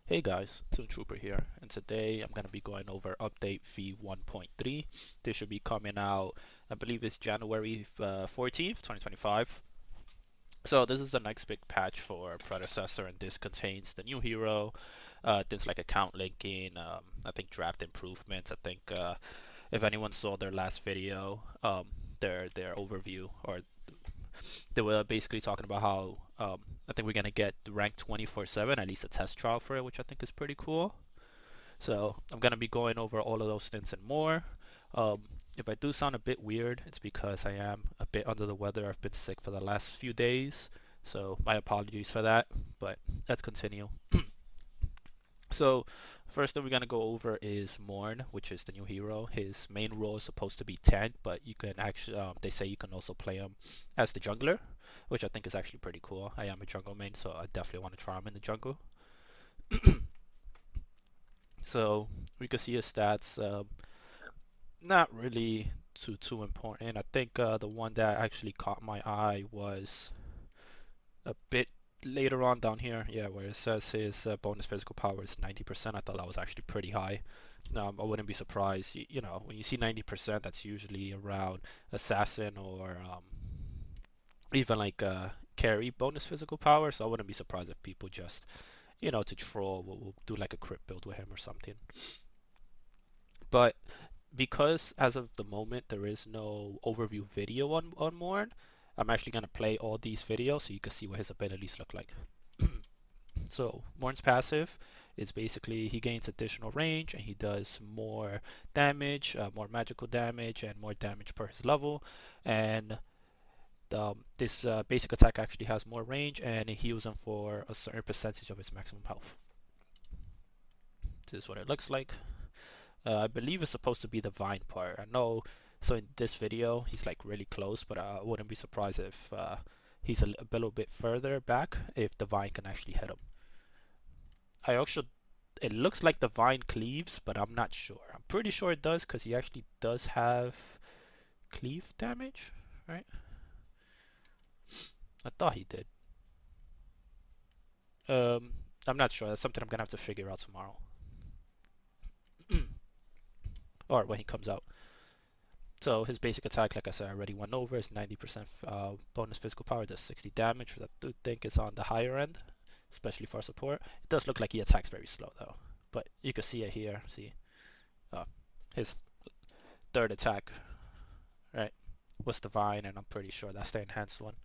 Hey guys, Toon Trooper here, and today I'm going to be going over update V1.3. This should be coming out, I believe it's January 14th, 2025. So this is the next big patch for Predecessor, and this contains the new hero, things like account linking, I think draft improvements. I think if anyone saw their last video, their overview, or they were basically talking about how I think we're gonna get ranked 24/7, at least a test trial for it, which I think is pretty cool. So I'm gonna be going over all of those things and more. If I do sound a bit weird, it's because I am a bit under the weather. I've been sick for the last few days, so my apologies for that. But let's continue. So first thing we're gonna go over is Mourns, which is the new hero. His main role is supposed to be tank, but you can actually they say you can also play him as the jungler, which I think is actually pretty cool. I am a jungle main, so I definitely want to try him in the jungle. So we can see his stats. Not really too important. I think the one that actually caught my eye was a bit later on down here, yeah, where it says his bonus physical power is 90%. I thought that was actually pretty high. I wouldn't be surprised. You know, when you see 90%, that's usually around assassin or even like carry bonus physical power. So I wouldn't be surprised if people just, to troll, will do like a crit build with him or something. But because as of the moment there is no overview video on Morn, I'm actually gonna play all these videos so you can see what his abilities look like. So Morn's passive is basically he gains additional range and he does more damage, more magical damage, and more damage per his level. And this basic attack actually has more range and it heals him for a certain percentage of his maximum health. This is what it looks like. I believe it's supposed to be the vine part. I know. So in this video, he's like really close, but I wouldn't be surprised if he's a little bit further back if the vine can actually hit him. I also, it looks like the vine cleaves, but I'm not sure. I'm pretty sure it does because he actually does have cleave damage, right? I thought he did. I'm not sure. That's something I'm gonna have to figure out tomorrow, or when he comes out. So his basic attack, like I said, I already went over, is 90% bonus physical power, does 60 damage. I do think it's on the higher end, especially for support. It does look like he attacks very slow though, but you can see it here. See, his third attack, right, was divine, and I'm pretty sure that's the enhanced one.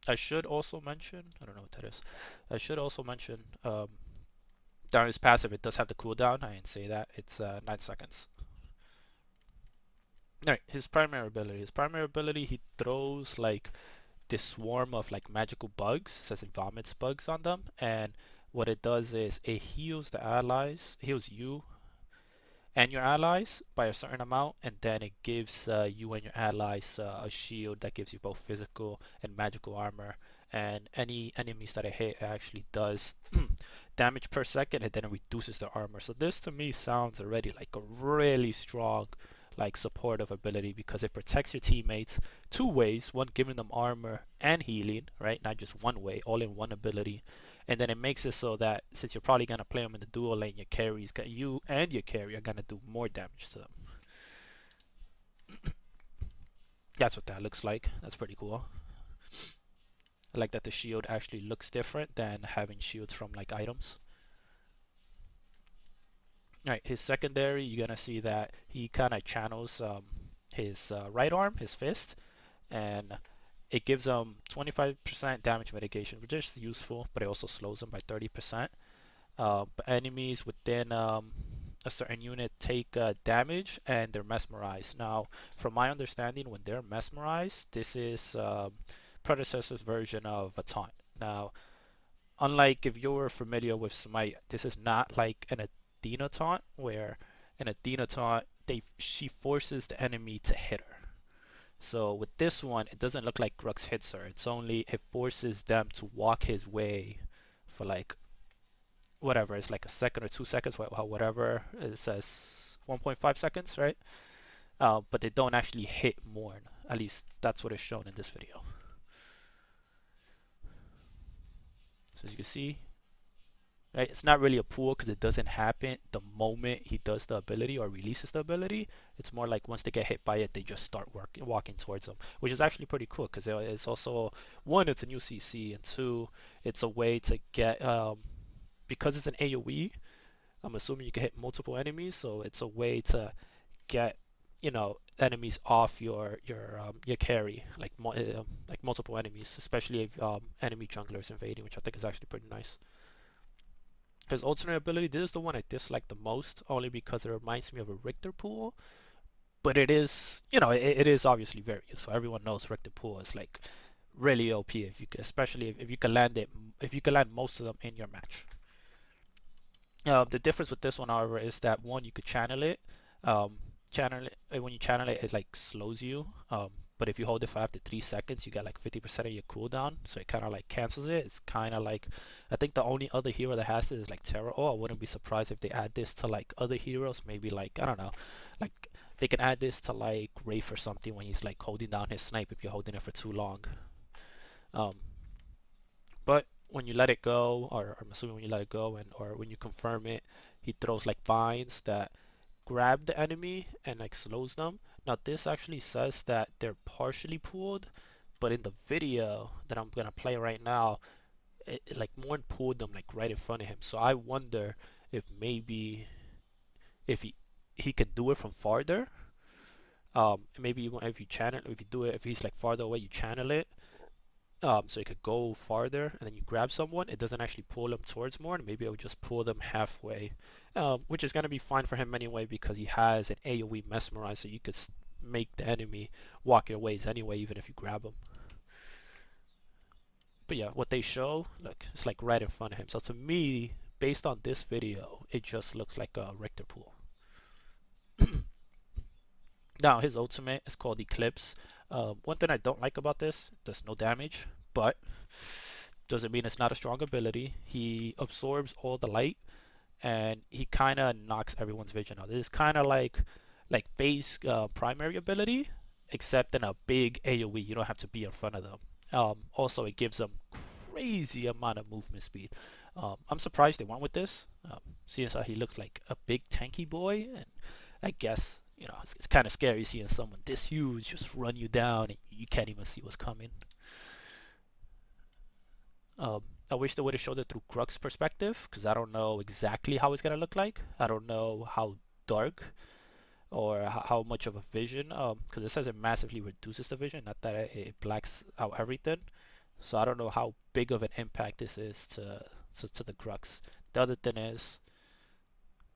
I should also mention, I don't know what that is. I should also mention, down his passive, it does have the cooldown. I didn't say that. It's 9 seconds. Alright, his primary ability. His primary ability, he throws like this swarm of like magical bugs. It says it vomits bugs on them, and what it does is it heals the allies, heals you and your allies by a certain amount, and then it gives you and your allies a shield that gives you both physical and magical armor. And any enemies that it hit, it actually does damage per second, and then it reduces the armor. So this to me sounds already like a really strong like supportive ability because it protects your teammates two ways: one, giving them armor and healing, right? Not just one way, all in one ability. And then it makes it so that since you're probably gonna play them in the dual lane, your carries, you and your carry are gonna do more damage to them. That's what that looks like. That's pretty cool. I like that the shield actually looks different than having shields from like items. Alright, his secondary, you're gonna see that he kind of channels his right arm, his fist, and it gives him 25% damage mitigation, which is useful, but it also slows him by 30%. But enemies within a certain unit take damage and they're mesmerized. Now, from my understanding, when they're mesmerized, this is Predecessor's version of a taunt. Now, unlike if you're familiar with Smite, this is not like an Athena taunt, where in Athena taunt, she forces the enemy to hit her. So with this one, it doesn't look like Grux hits her. It's only it forces them to walk his way for like whatever. It's like a second or 2 seconds, whatever. It says 1.5 seconds, right? But they don't actually hit Mourn. At least that's what is shown in this video. So as you can see, right? It's not really a pool because it doesn't happen the moment he does the ability or releases the ability. It's more like once they get hit by it, they just start walking towards them, which is actually pretty cool because it's also, one, it's a new CC, and two, it's a way to get because it's an AoE. I'm assuming you can hit multiple enemies, so it's a way to get enemies off your carry, like multiple enemies, especially if enemy junglers invading, which I think is actually pretty nice. His alternate ability, this is the one I dislike the most, only because it reminds me of a Richter pool. But it is, it is obviously very useful. Everyone knows Richter pool is like really OP if you, especially if you can land it, if you can land most of them in your match. The difference with this one, however, is that one, you could channel it. When you channel it, it like slows you. But if you hold it for after 3 seconds, you get like 50% of your cooldown, so it kind of like cancels it. It's kind of like, I think the only other hero that has this is like Terra. Oh, I wouldn't be surprised if they add this to like other heroes. Maybe like, I don't know, like they can add this to like Wraith or something when he's like holding down his snipe if you're holding it for too long. Um, but when you let it go, or I'm assuming when you let it go, and or when you confirm it, he throws like vines that grab the enemy and like slows them. Now this actually says that they're partially pooled, but in the video that I'm gonna play right now, like Mourns pulled them like right in front of him. So I wonder if maybe if he can do it from farther. Maybe if you channel, if you do it, if he's like farther away, you channel it. So you could go farther and then you grab someone. It doesn't actually pull them towards more, and maybe it'll just pull them halfway, which is going to be fine for him anyway because he has an AoE mesmerize, so you could make the enemy walk your ways anyway, even if you grab them. But yeah, what they show, look, it's like right in front of him. So to me, based on this video, it just looks like a Richter pool. Now his ultimate is called Eclipse. One thing I don't like about this, it does no damage, but doesn't mean it's not a strong ability. He absorbs all the light, and he kind of knocks everyone's vision out. This is kind of like phase primary ability, except in a big AoE. You don't have to be in front of them. Also, it gives them crazy amount of movement speed. I'm surprised they went with this, seeing as how he looks like a big tanky boy, and I guess it's kind of scary seeing someone this huge just run you down and you can't even see what's coming. I wish they would have showed it through Grug's perspective, because I don't know exactly how it's gonna look like. I don't know how dark or how much of a vision, because it says it massively reduces the vision, not that it blacks out everything. So I don't know how big of an impact this is to the Grugs. The other thing is,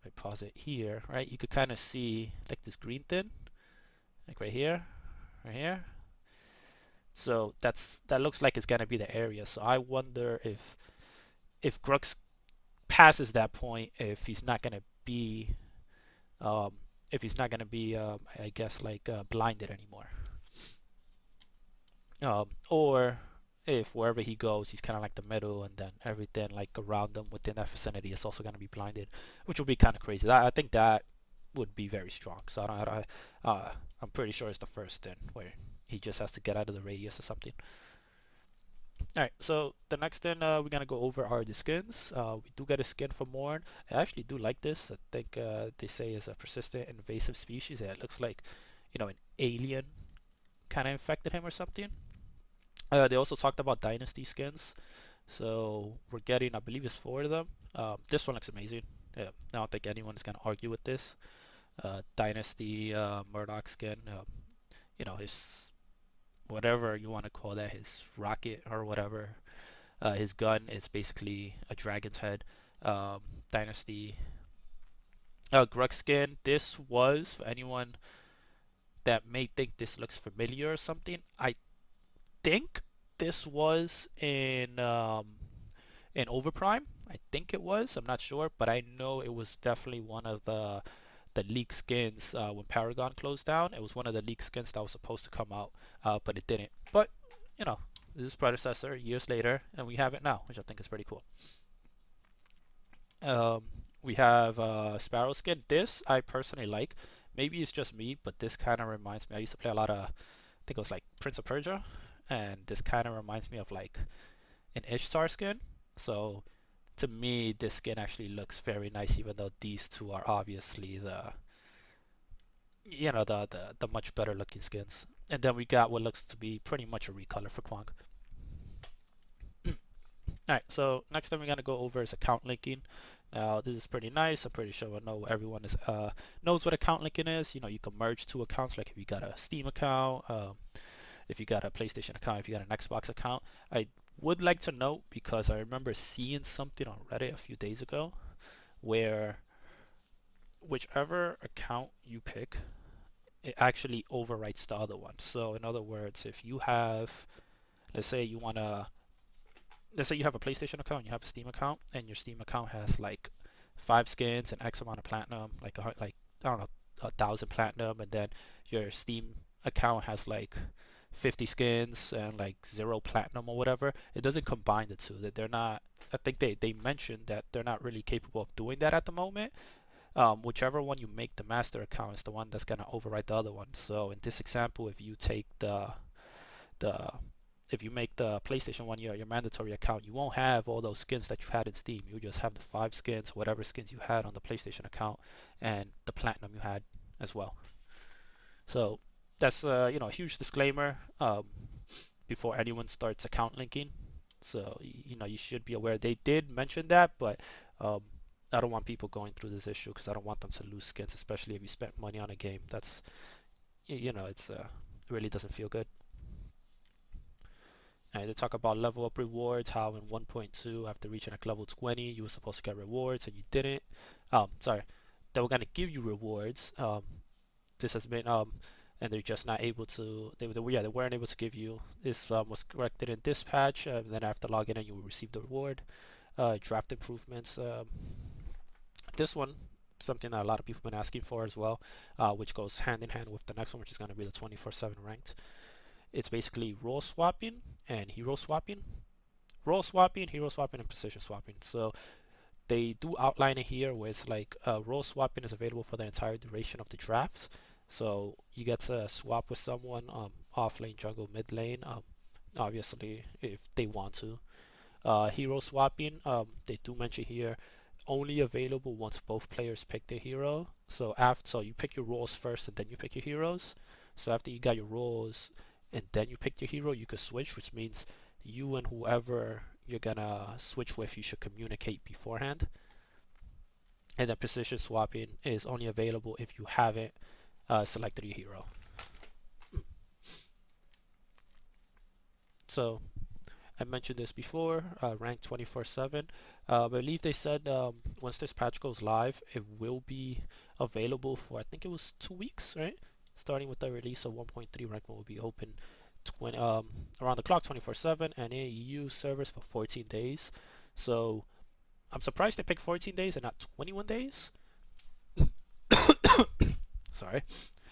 I pause it here, right? You could kind of see like this green thing, like right here, right here. So that looks like it's gonna be the area. So I wonder if Grux passes that point, if he's not gonna be I guess like blinded anymore, or if wherever he goes he's kind of like the middle, and then everything like around them within that vicinity is also gonna be blinded, which would be kind of crazy. I think that would be very strong. So I'm pretty sure it's the first thing where he just has to get out of the radius or something. Alright, so the next thing we're gonna go over are the skins. We do get a skin for Mourns. I actually do like this. I think they say it's a persistent invasive species. Yeah, it looks like an alien kind of infected him or something. They also talked about dynasty skins, so we're getting, I believe it's 4 of them. This one looks amazing. Yeah, I don't think anyone is gonna argue with this. Dynasty Murdoch skin. His whatever you want to call that, his rocket or whatever, his gun is basically a dragon's head. Dynasty Grug skin. This was, for anyone that may think this looks familiar or something, I think this was in Overprime. I think it was. I'm not sure, but I know it was definitely one of the leaked skins when Paragon closed down. It was one of the leaked skins that was supposed to come out, but it didn't. But this is Predecessor years later, and we have it now, which I think is pretty cool. We have Sparrow skin. This I personally like. Maybe it's just me, but this kind of reminds me. I used to play a lot of, I think it was like Prince of Persia, and this kind of reminds me of like an Ishtar skin. So to me, this skin actually looks very nice, even though these two are obviously the much better looking skins. And then we got what looks to be pretty much a recolor for Kwang. Alright, so next thing we're gonna go over is account linking. Now this is pretty nice. I'm pretty sure I know everyone is knows what account linking is. You know, you can merge two accounts, like if you got a Steam account, if you got a PlayStation account, if you got an Xbox account. I would like to note, because I remember seeing something on Reddit a few days ago where whichever account you pick, it actually overwrites the other one. So in other words, if you have, let's say you have a PlayStation account, you have a Steam account, and your Steam account has like 5 skins and X amount of platinum, like I don't know, 1,000 platinum, and then your Steam account has like 50 skins and like 0 platinum or whatever. It doesn't combine the two. That they're not. I think they mentioned that they're not really capable of doing that at the moment. Whichever one you make the master account is the one that's gonna overwrite the other one. So in this example, if you take the if you make the PlayStation one your mandatory account, you won't have all those skins that you had in Steam. You just have the 5 skins, whatever skins you had on the PlayStation account, and the platinum you had as well. So that's a huge disclaimer before anyone starts account linking. So you should be aware they did mention that, but um, I don't want people going through this issue because I don't want them to lose skins, especially if you spent money on a game. That's it's it really doesn't feel good. And they talk about level up rewards, how in 1.2 after reaching like level 20 you were supposed to get rewards and you didn't. Sorry, they were gonna give you rewards. This has been and they're just not able to. They weren't able to give you. This was corrected in this patch. And then after logging in, you will receive the reward. Draft improvements. This one, something that a lot of people have been asking for as well, which goes hand in hand with the next one, which is going to be the 24/7 ranked. It's basically role swapping and hero swapping. Role swapping, hero swapping, and position swapping. So they do outline it here where it's like role swapping is available for the entire duration of the draft. So you get to swap with someone off lane, jungle, mid lane, obviously if they want to. Hero swapping, they do mention here, only available once both players pick their hero. So you pick your roles first and then you pick your heroes. So after you got your roles and then you pick your hero, you could switch, which means you and whoever you're gonna switch with, you should communicate beforehand. And then position swapping is only available if you haven't selected your hero. So I mentioned this before, ranked 24/7. I believe they said once this patch goes live, it will be available for, I think it was 2 weeks, right? Starting with the release of 1.3, rank will be open around the clock 24/7 and in EU servers for 14 days. So I'm surprised they picked 14 days and not 21 days. Sorry.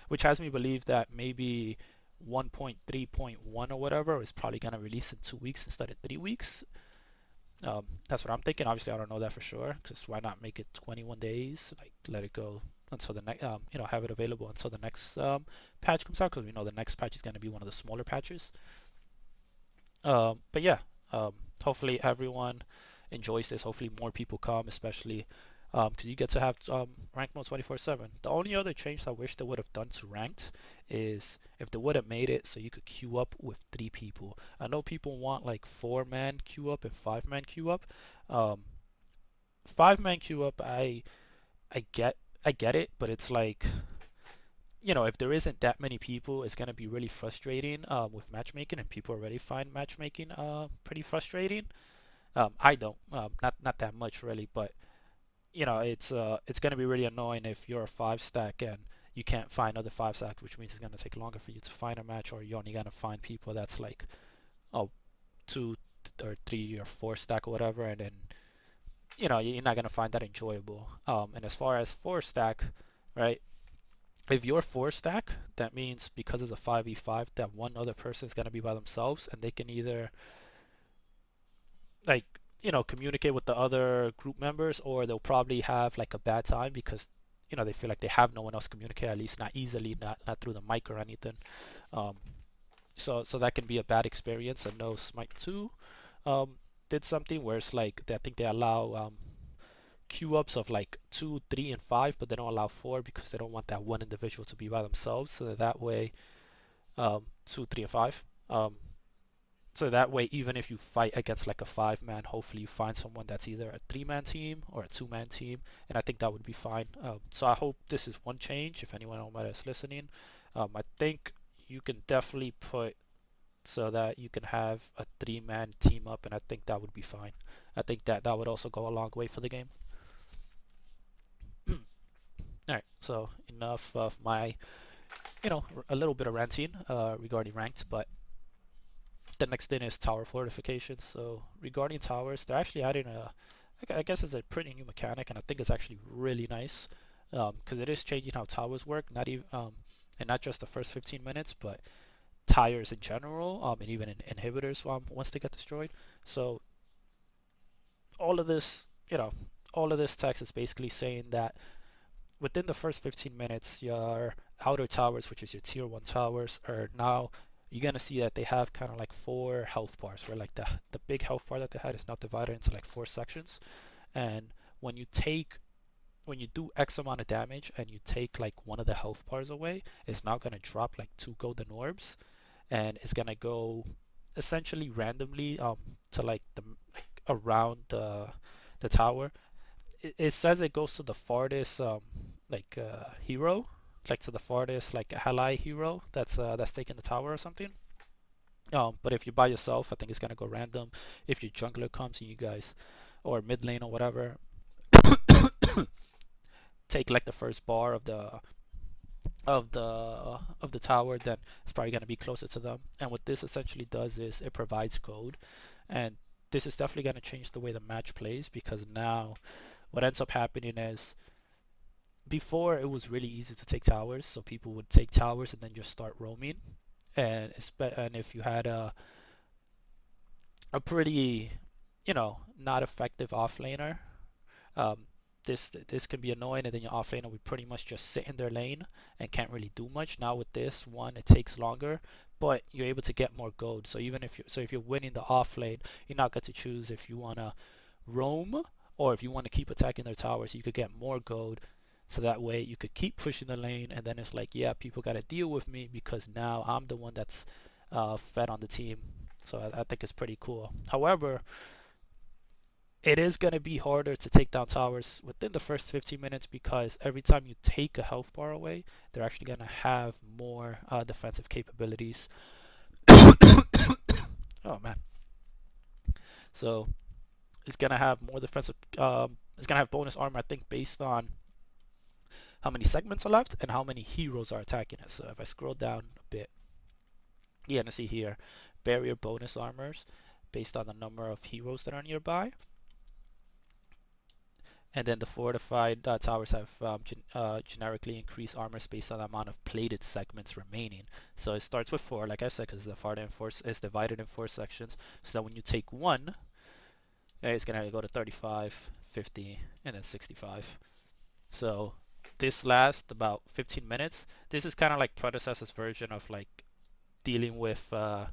Which has me believe that maybe 1.3.1 or whatever is probably going to release in 2 weeks instead of 3 weeks. That's what I'm thinking. Obviously, I don't know that for sure, because why not make it 21 days? Like, let it go until the next, have it available until the next patch comes out, because we know the next patch is going to be one of the smaller patches. But yeah, hopefully everyone enjoys this. Hopefully more people come, especially because you get to have ranked mode 24/7. The only other change I wish they would have done to ranked is if they would have made it so you could queue up with 3 people. I know people want like 4-man queue up and 5-man queue up. 5-man queue up, I get it, but it's like, if there isn't that many people, it's gonna be really frustrating with matchmaking, and people already find matchmaking pretty frustrating. I don't, not that much really, but it's gonna be really annoying if you're a 5-stack and you can't find other 5-stacks, which means it's gonna take longer for you to find a match, or you're only gonna find people that's like, 2 or 3 or 4-stack or whatever, and then you're not gonna find that enjoyable. And as far as 4-stack, right? If you're 4-stack, that means because it's a 5v5, that one other person is gonna be by themselves, and they can either like communicate with the other group members, or they'll probably have like a bad time because they feel like they have no one else to communicate, at least not easily, not through the mic or anything. So that can be a bad experience. And no Smite 2, did something where it's like I think they allow queue ups of like 2, 3, and 5, but they don't allow 4 because they don't want that one individual to be by themselves. So that way, 2, 3, and 5. So that way, even if you fight against like a 5-man, hopefully you find someone that's either a 3-man team or a 2-man team, and I think that would be fine. So I hope this is one change. If anyone on Meta is listening, I think you can definitely put so that you can have a 3-man team up, and I think that would be fine. I think that that would also go a long way for the game. All right, so enough of my, a little bit of ranting regarding ranked, but the next thing is tower fortification. So regarding towers, they're actually adding I guess it's a pretty new mechanic, and I think it's actually really nice because it is changing how towers work. Not even and not just the first 15 minutes, but tires in general, and even in inhibitors once they get destroyed. So all of this, all of this text is basically saying that within the first 15 minutes, your outer towers, which is your tier 1 towers, are now, you're gonna see that they have kind of like 4 health bars, where like the big health bar that they had is now divided into like 4 sections. And when you do X amount of damage and you take like one of the health bars away, it's now gonna drop like 2 golden orbs, and it's gonna go essentially randomly to like around the tower. It says it goes to the farthest hero, like to the farthest like ally hero that's taking the tower or something. But if you're by yourself, I think it's gonna go random. If your jungler comes and you guys, or mid lane or whatever, take like the first bar of the tower, then it's probably gonna be closer to them. And what this essentially does is it provides code, and this is definitely gonna change the way the match plays, because now what ends up happening is, before it was really easy to take towers, so people would take towers and then just start roaming, and if you had a pretty, not effective offlaner, um, this can be annoying, and then your offlaner would pretty much just sit in their lane and can't really do much. Now with this one, it takes longer, but you're able to get more gold. So even if you're winning the offlane, you're not going to choose if you wanna roam or if you want to keep attacking their towers. You could get more gold, so that way you could keep pushing the lane, and then it's like, yeah, people got to deal with me because now I'm the one that's fed on the team. So I think it's pretty cool. However, it is going to be harder to take down towers within the first 15 minutes, because every time you take a health bar away, they're actually going to have more defensive capabilities. Oh man. So it's going to have more defensive, it's going to have bonus armor, I think, based on how many segments are left and how many heroes are attacking it. So if I scroll down a bit, you're gonna see here barrier bonus armors based on the number of heroes that are nearby. And then the fortified towers have generically increased armor based on the amount of plated segments remaining. So it starts with 4, like I said, because the farther is divided in 4 sections. So that when you take one, it's gonna go to 35, 50, and then 65. So this lasts about 15 minutes. This is kind of like Predecessor's version of like dealing with, I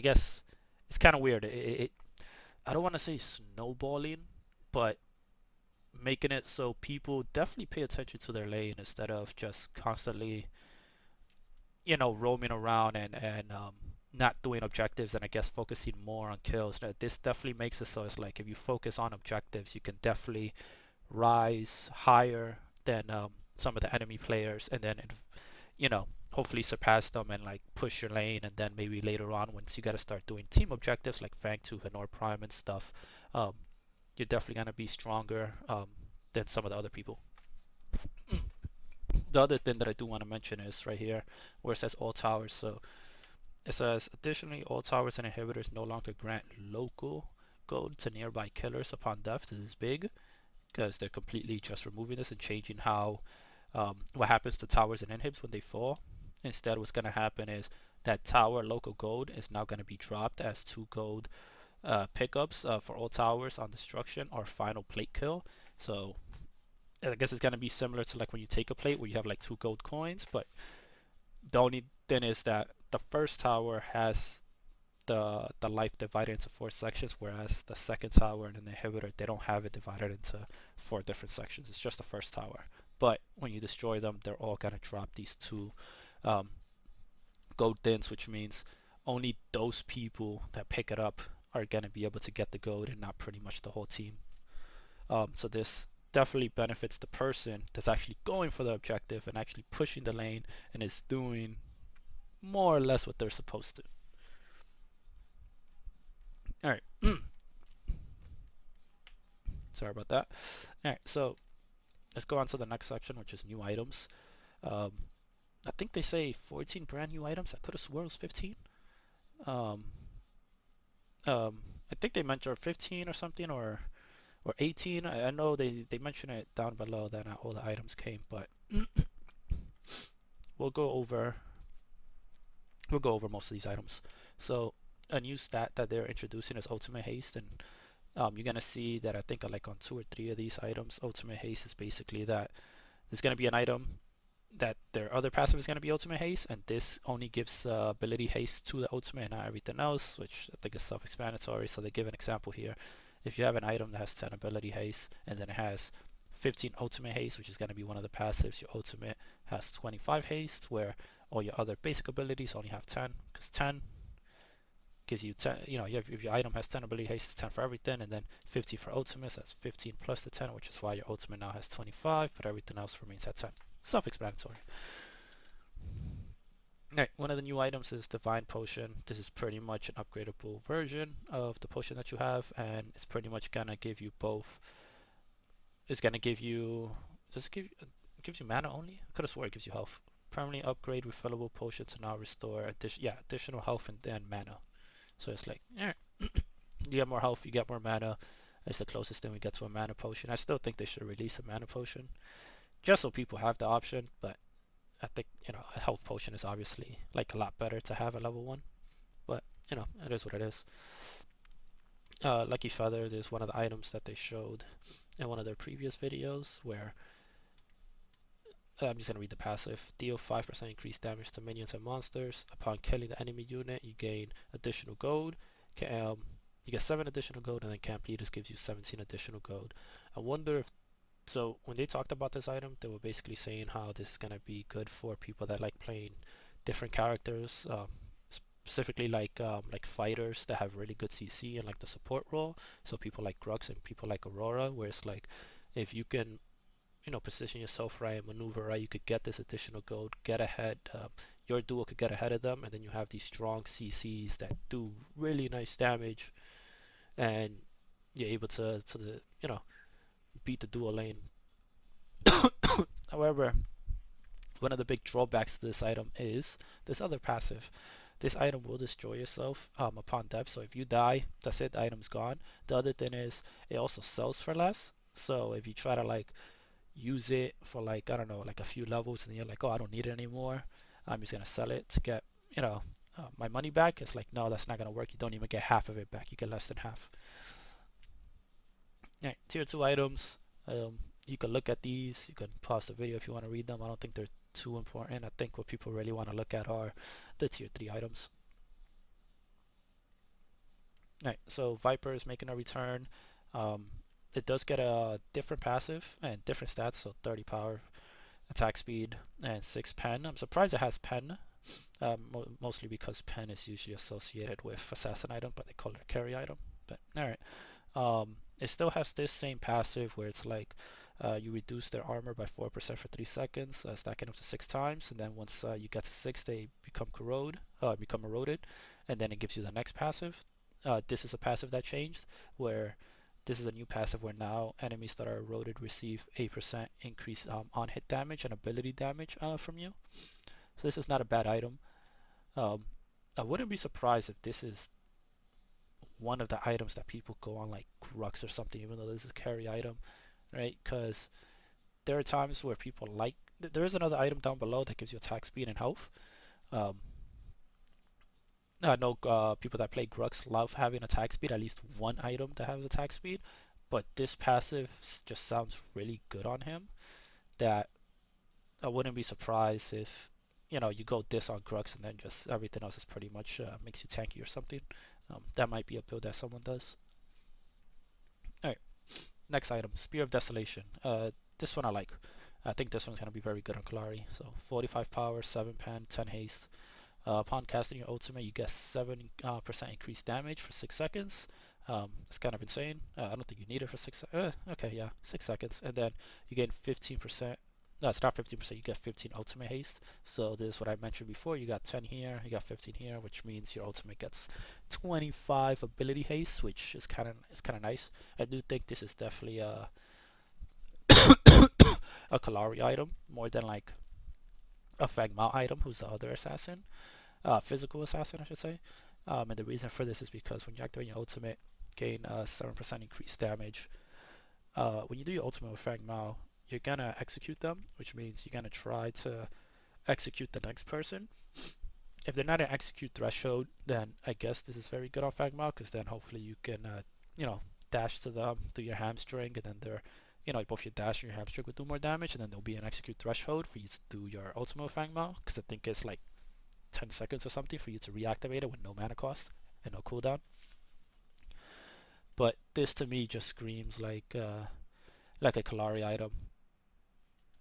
guess it's kind of weird. I don't want to say snowballing, but making it so people definitely pay attention to their lane instead of just constantly, roaming around and not doing objectives, and I guess focusing more on kills. This definitely makes it so it's like if you focus on objectives, you can definitely rise higher than some of the enemy players, and then hopefully surpass them and like push your lane. And then maybe later on, once you got to start doing team objectives like Fangtooth and or Prime and stuff, you're definitely gonna be stronger than some of the other people. The other thing that I do want to mention is right here where it says all towers. So it says additionally, all towers and inhibitors no longer grant local gold to nearby killers upon death. This is big because they're completely just removing this and changing how what happens to towers and inhibs when they fall. Instead, what's going to happen is that tower local gold is now going to be dropped as 2 gold pickups for all towers on destruction or final plate kill. So I guess it's going to be similar to like when you take a plate where you have like 2 gold coins, but the only thing is that the first tower has the life divided into 4 sections, whereas the second tower and the inhibitor, they don't have it divided into 4 different sections. It's just the first tower. But when you destroy them, they're all gonna drop these 2 um, gold thins, which means only those people that pick it up are gonna be able to get the gold, and not pretty much the whole team. So this definitely benefits the person that's actually going for the objective and actually pushing the lane and is doing more or less what they're supposed to. All right. Sorry about that. All right, so let's go on to the next section, which is new items. Um, I think they say 14 brand new items. I could have swore it was 15. Um, I think they mentioned 15 or something, or 18. I know they mention it down below that not all the items came, but we'll go over most of these items. So a new stat that they're introducing is ultimate haste, and you're gonna see that I think like on 2 or 3 of these items, ultimate haste is basically that there's gonna be an item that their other passive is gonna be ultimate haste, and this only gives ability haste to the ultimate and not everything else, which I think is self-explanatory. So they give an example here. If you have an item that has 10 ability haste and then it has 15 ultimate haste, which is going to be one of the passives, your ultimate has 25 haste, where all your other basic abilities only have 10, because 10 gives you 10. You know, if your item has 10 ability haste, it's 10 for everything, and then 15 for ultimate, so that's 15 plus the 10, which is why your ultimate now has 25, but everything else remains at 10. Self-explanatory. Alright, one of the new items is Divine Potion. This is pretty much an upgradable version of the potion that you have, and it's pretty much gonna give you both. It's gonna give you. Does it give? It gives you mana only? I could have swore it gives you health. Permanently upgrade refillable potion to now restore additional health and then mana. So it's like, you get more health, you get more mana. It's the closest thing we get to a mana potion. I still think they should release a mana potion, just so people have the option, but I think, a health potion is obviously like a lot better to have at level 1, but it is what it is. Lucky Feather is one of the items that they showed in one of their previous videos, where I'm just going to read the passive. Deal 5% increased damage to minions and monsters. Upon killing the enemy unit, you gain additional gold. You get 7 additional gold, and then Camp Leaders gives you 17 additional gold. I wonder if So when they talked about this item, they were basically saying how this is gonna be good for people that like playing different characters, specifically like fighters that have really good CC and like the support role. So people like Grux and people like Aurora, where it's like if you can, position yourself right and maneuver right, you could get this additional gold, get ahead. Your duo could get ahead of them, and then you have these strong CCs that do really nice damage, and you're able to beat the dual lane. However, one of the big drawbacks to this item is this other passive. This item will destroy yourself upon death, so if you die, that's it, the item's gone. The other thing is it also sells for less, so if you try to like use it for like, I don't know, like a few levels, and you're like, oh, I don't need it anymore, I'm just gonna sell it to get my money back. It's like, no, that's not gonna work. You don't even get half of it back, you get less than half. Alright, tier 2 items. You can look at these. You can pause the video if you want to read them. I don't think they're too important. I think what people really want to look at are the tier 3 items. Alright, so Viper is making a return. It does get a different passive and different stats, so 30 power, attack speed, and 6 pen. I'm surprised it has pen, mostly because pen is usually associated with assassin item, but they call it a carry item. But alright. It still has this same passive where it's like you reduce their armor by 4% for 3 seconds, stacking up to 6 times, and then once you get to 6, they become eroded, and then it gives you the next passive. This is a passive that changed, where this is a new passive where now enemies that are eroded receive 8% increase on hit damage and ability damage from you. So this is not a bad item. I wouldn't be surprised if this is one of the items that people go on like Grux or something, even though this is a carry item, right? Because there are times where people like. There is another item down below that gives you attack speed and health. I know people that play Grux love having attack speed, at least one item that has attack speed, but this passive just sounds really good on him that I wouldn't be surprised if you know, you go this on Grux and then just everything else is pretty much makes you tanky or something. That might be a build that someone does. Alright, next item, Spear of Desolation. This one I like. I think this one's going to be very good on Kalari. So 45 power, 7 pen, 10 haste. Upon casting your ultimate, you get 7% increased damage for 6 seconds. It's kind of insane. I don't think you need it for 6 seconds. Okay, yeah, 6 seconds. And then you gain 15%. No, it's not 15%, you get 15 ultimate haste. So this is what I mentioned before. You got 10 here, you got 15 here, which means your ultimate gets 25 ability haste, which is kind of nice. I do think this is definitely a Kalari item more than like a Fang Mao item, who's the other assassin. Physical assassin, I should say. And the reason for this is because when you activate your ultimate, gain 7% increased damage. When you do your ultimate with Fang Mao, you're gonna execute them, which means you're gonna try to execute the next person. If they're not an execute threshold, then I guess this is very good on Fang Mao, because then hopefully you can, you know, dash to them, do your hamstring, and then they're, you know, both your dash and your hamstring will do more damage, and then there'll be an execute threshold for you to do your ultimate with Fang Mao, because I think it's like 10 seconds or something for you to reactivate it with no mana cost and no cooldown. But this to me just screams like a Kalari item.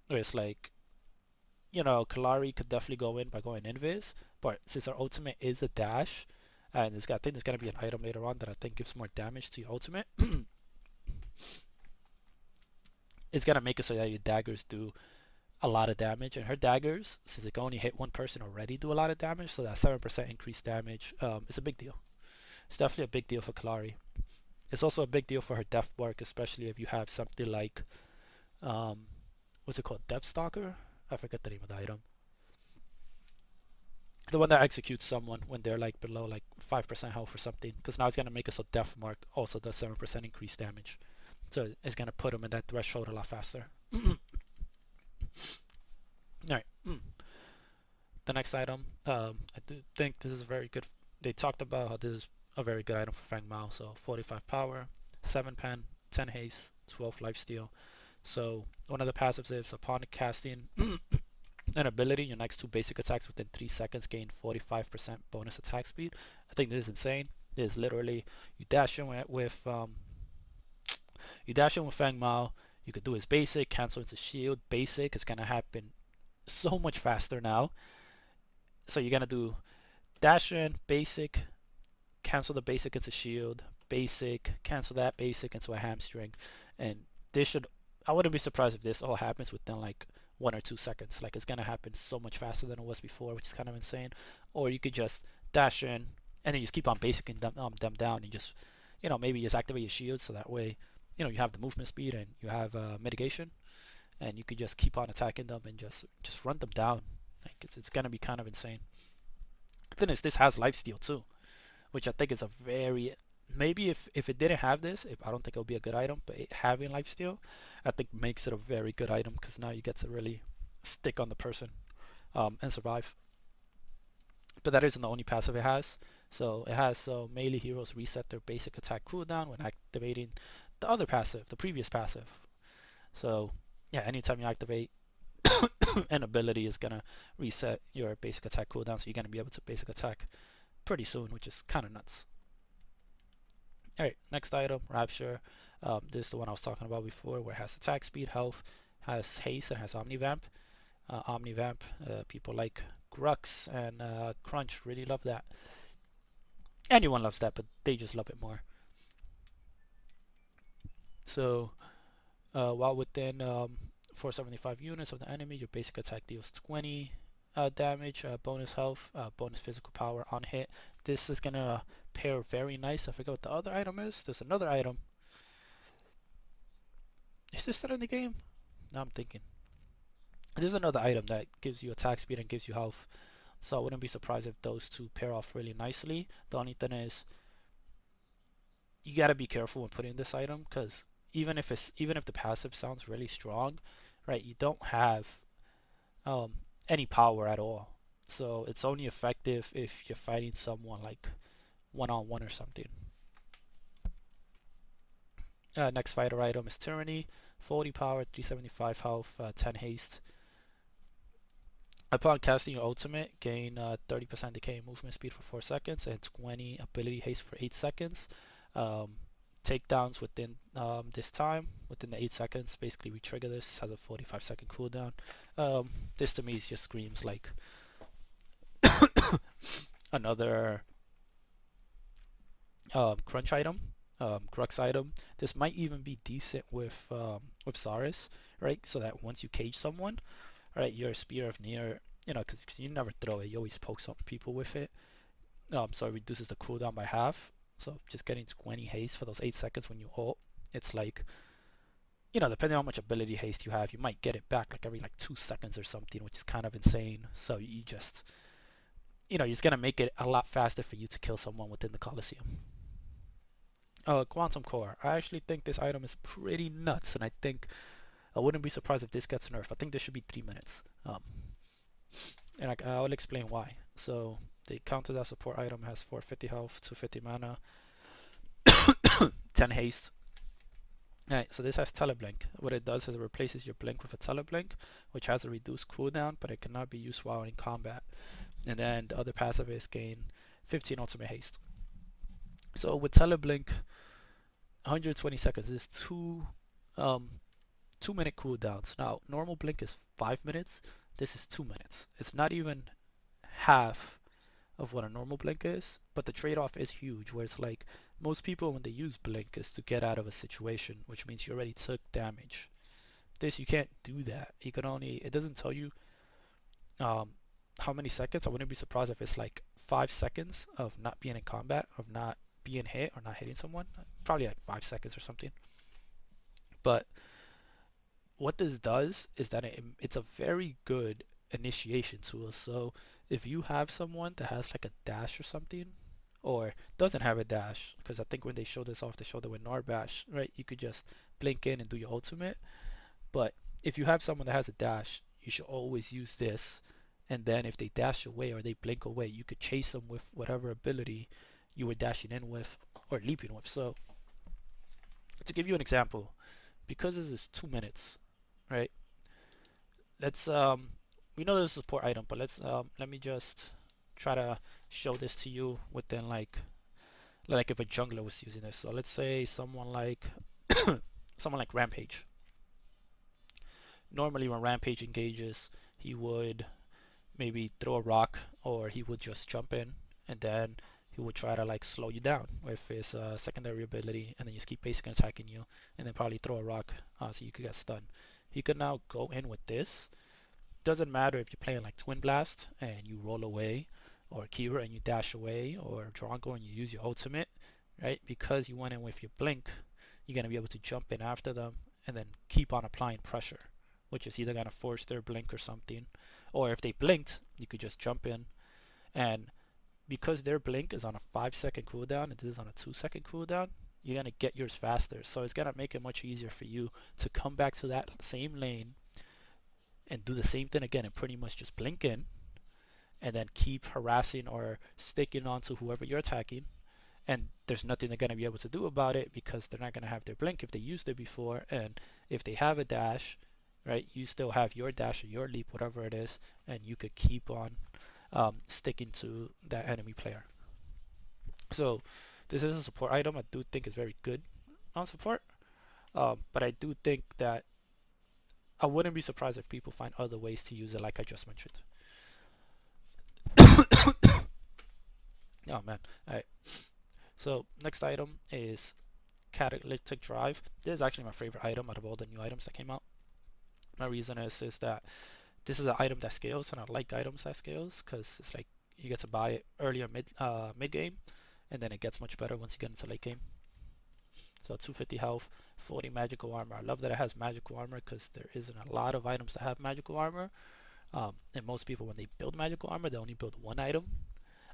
Where it's like, you know, Kalari could definitely go in by going invis, but since our ultimate is a dash, and I think there's gonna be an item later on that I think gives more damage to your ultimate. It's gonna make it so that your daggers do a lot of damage, and her daggers, since it can only hit one person already, do a lot of damage. So that 7% increased damage is a big deal. It's definitely a big deal for Kalari. It's also a big deal for her Death Bark, especially if you have something like what's it called, Death Stalker? I forget the name of the item. The one that executes someone when they're like below like 5% health or something, because now it's gonna make it so Death Mark also does 7% increased damage. So it's gonna put them in that threshold a lot faster. Alright. The next item, I do think this is very good. They talked about how this is a very good item for Fang Mao. So 45 power, 7 pen, 10 haste, 12 lifesteal. So one of the passives is upon casting an ability, your next 2 basic attacks within 3 seconds gain 45% bonus attack speed. I think this is insane. It is literally you dash in with Fang Mao. You could do his basic, cancel into shield. Basic is gonna happen so much faster now. So you're gonna do dash in, basic, cancel the basic into shield, basic, cancel that basic into a hamstring, and this should. I wouldn't be surprised if this all happens within like 1 or 2 seconds. Like it's gonna happen so much faster than it was before, which is kind of insane. Or you could just dash in and then you just keep on basicing them down, and just, you know, maybe just activate your shield so that way, you know, you have the movement speed and you have mitigation, and you could just keep on attacking them and just run them down. Like it's gonna be kind of insane. The thing is, this has lifesteal too, which I think is a very, maybe if it didn't have this, I don't think it would be a good item, but having lifesteal I think makes it a very good item, because now you get to really stick on the person and survive. But that isn't the only passive it has. So it has melee heroes reset their basic attack cooldown when activating the other passive, the previous passive. So yeah, anytime you activate an ability is gonna reset your basic attack cooldown, so you're gonna be able to basic attack pretty soon, which is kind of nuts. Alright, next item, Rapture. This is the one I was talking about before, where it has attack speed, health, has haste, and has Omnivamp. Omnivamp, people like Grux and Crunch really love that. Anyone loves that, but they just love it more. So, while within 475 units of the enemy, your basic attack deals 20 damage, bonus health, bonus physical power on hit. This is gonna pair very nice. I forget what the other item is. There's another item. Is this still in the game? No, I'm thinking. There's another item that gives you attack speed and gives you health. So I wouldn't be surprised if those two pair off really nicely. The only thing is, you gotta be careful when putting this item, because even if the passive sounds really strong, right? You don't have any power at all. So it's only effective if you're fighting someone like one-on-one or something. Next fighter item is Tyranny. 40 power, 375 health, 10 haste. Upon casting your ultimate, gain 30% decay movement speed for 4 seconds and 20 ability haste for 8 seconds. Takedowns within this time, within the 8 seconds, basically we trigger this. Has a 45-second cooldown. This to me just screams like another crunch item, crux item. This might even be decent with Saris, right? So that once you cage someone, right, your spear of near, because you never throw it, you always poke some people with it. So it reduces the cooldown by half. So just getting 20 haste for those 8 seconds when you ult, it's like, depending on how much ability haste you have, you might get it back like every like 2 seconds or something, which is kind of insane. So you just, it's gonna make it a lot faster for you to kill someone within the Coliseum. Quantum Core. I actually think this item is pretty nuts, and I think I wouldn't be surprised if this gets nerfed. I think this should be 3 minutes. And I'll explain why. So the counter as support item has 450 health, 250 mana, 10 haste. Alright, so this has Teleblink. What it does is it replaces your blink with a Teleblink, which has a reduced cooldown, but it cannot be used while in combat. And then the other passive is gain 15 ultimate haste. So with Teleblink, 120 seconds is 2 minute cooldowns. Now normal blink is 5 minutes. This is 2 minutes. It's not even half of what a normal blink is, but the trade-off is huge, where it's like most people when they use blink is to get out of a situation, which means you already took damage. This, you can't do that. You can only, it doesn't tell you how many seconds. I wouldn't be surprised if it's like 5 seconds of not being in combat, of not being hit or not hitting someone. Probably like 5 seconds or something. But what this does is that it's a very good initiation tool. So if you have someone that has like a dash or something, or doesn't have a dash, because I think when they show this off, they showed it with Narbash, right? You could just blink in and do your ultimate. But if you have someone that has a dash, you should always use this. And then if they dash away or they blink away, you could chase them with whatever ability you were dashing in with or leaping with. So to give you an example, because this is 2 minutes, right? Let's we know this is a support item, but let me just try to show this to you within like if a jungler was using this. So let's say someone like someone like Rampage. Normally when Rampage engages, he would maybe throw a rock, or he would just jump in, and then he would try to like slow you down with his secondary ability, and then just keep basically attacking you, and then probably throw a rock so you could get stunned. He could now go in with this. Doesn't matter if you're playing like Twin Blast and you roll away, or Kira and you dash away, or Drongo and you use your ultimate, right? Because you went in with your blink, you're gonna be able to jump in after them and then keep on applying pressure, which is either gonna force their blink or something, or if they blinked, you could just jump in. And because their blink is on a 5-second cooldown and this is on a 2-second cooldown, you're gonna get yours faster. So it's gonna make it much easier for you to come back to that same lane and do the same thing again, and pretty much just blink in and then keep harassing or sticking on to whoever you're attacking. And there's nothing they're going to be able to do about it, because they're not going to have their blink if they used it before. And if they have a dash, right, you still have your dash or your leap, whatever it is, and you could keep on sticking to that enemy player. So this is a support item. I do think it's very good on support, but I do think that I wouldn't be surprised if people find other ways to use it, like I just mentioned. Oh man. Alright. So next item is Catalytic Drive. This is actually my favorite item out of all the new items that came out. My reason is that this is an item that scales, and I like items that scales because it's like you get to buy it earlier mid game, and then it gets much better once you get into late game. So 250 health, 40 magical armor. I love that it has magical armor because there isn't a lot of items that have magical armor. And most people, when they build magical armor, they only build one item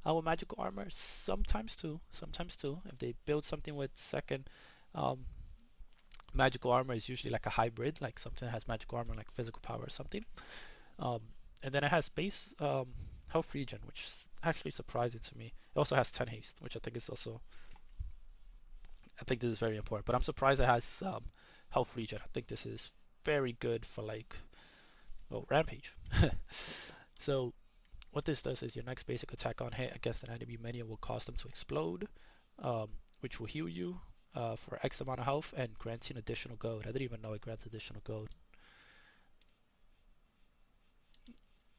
with magical armor. Sometimes two. If they build something with second magical armor, is usually like a hybrid, like something that has magical armor, like physical power or something. And then it has base health regen, which is actually surprising to me. It also has 10 haste, which I think is also, I think this is very important. But I'm surprised it has health regen. I think this is very good for like, well, Rampage. So what this does is your next basic attack on hit against an enemy minion will cause them to explode, which will heal you for X amount of health and grants you an additional gold. I didn't even know it grants additional gold.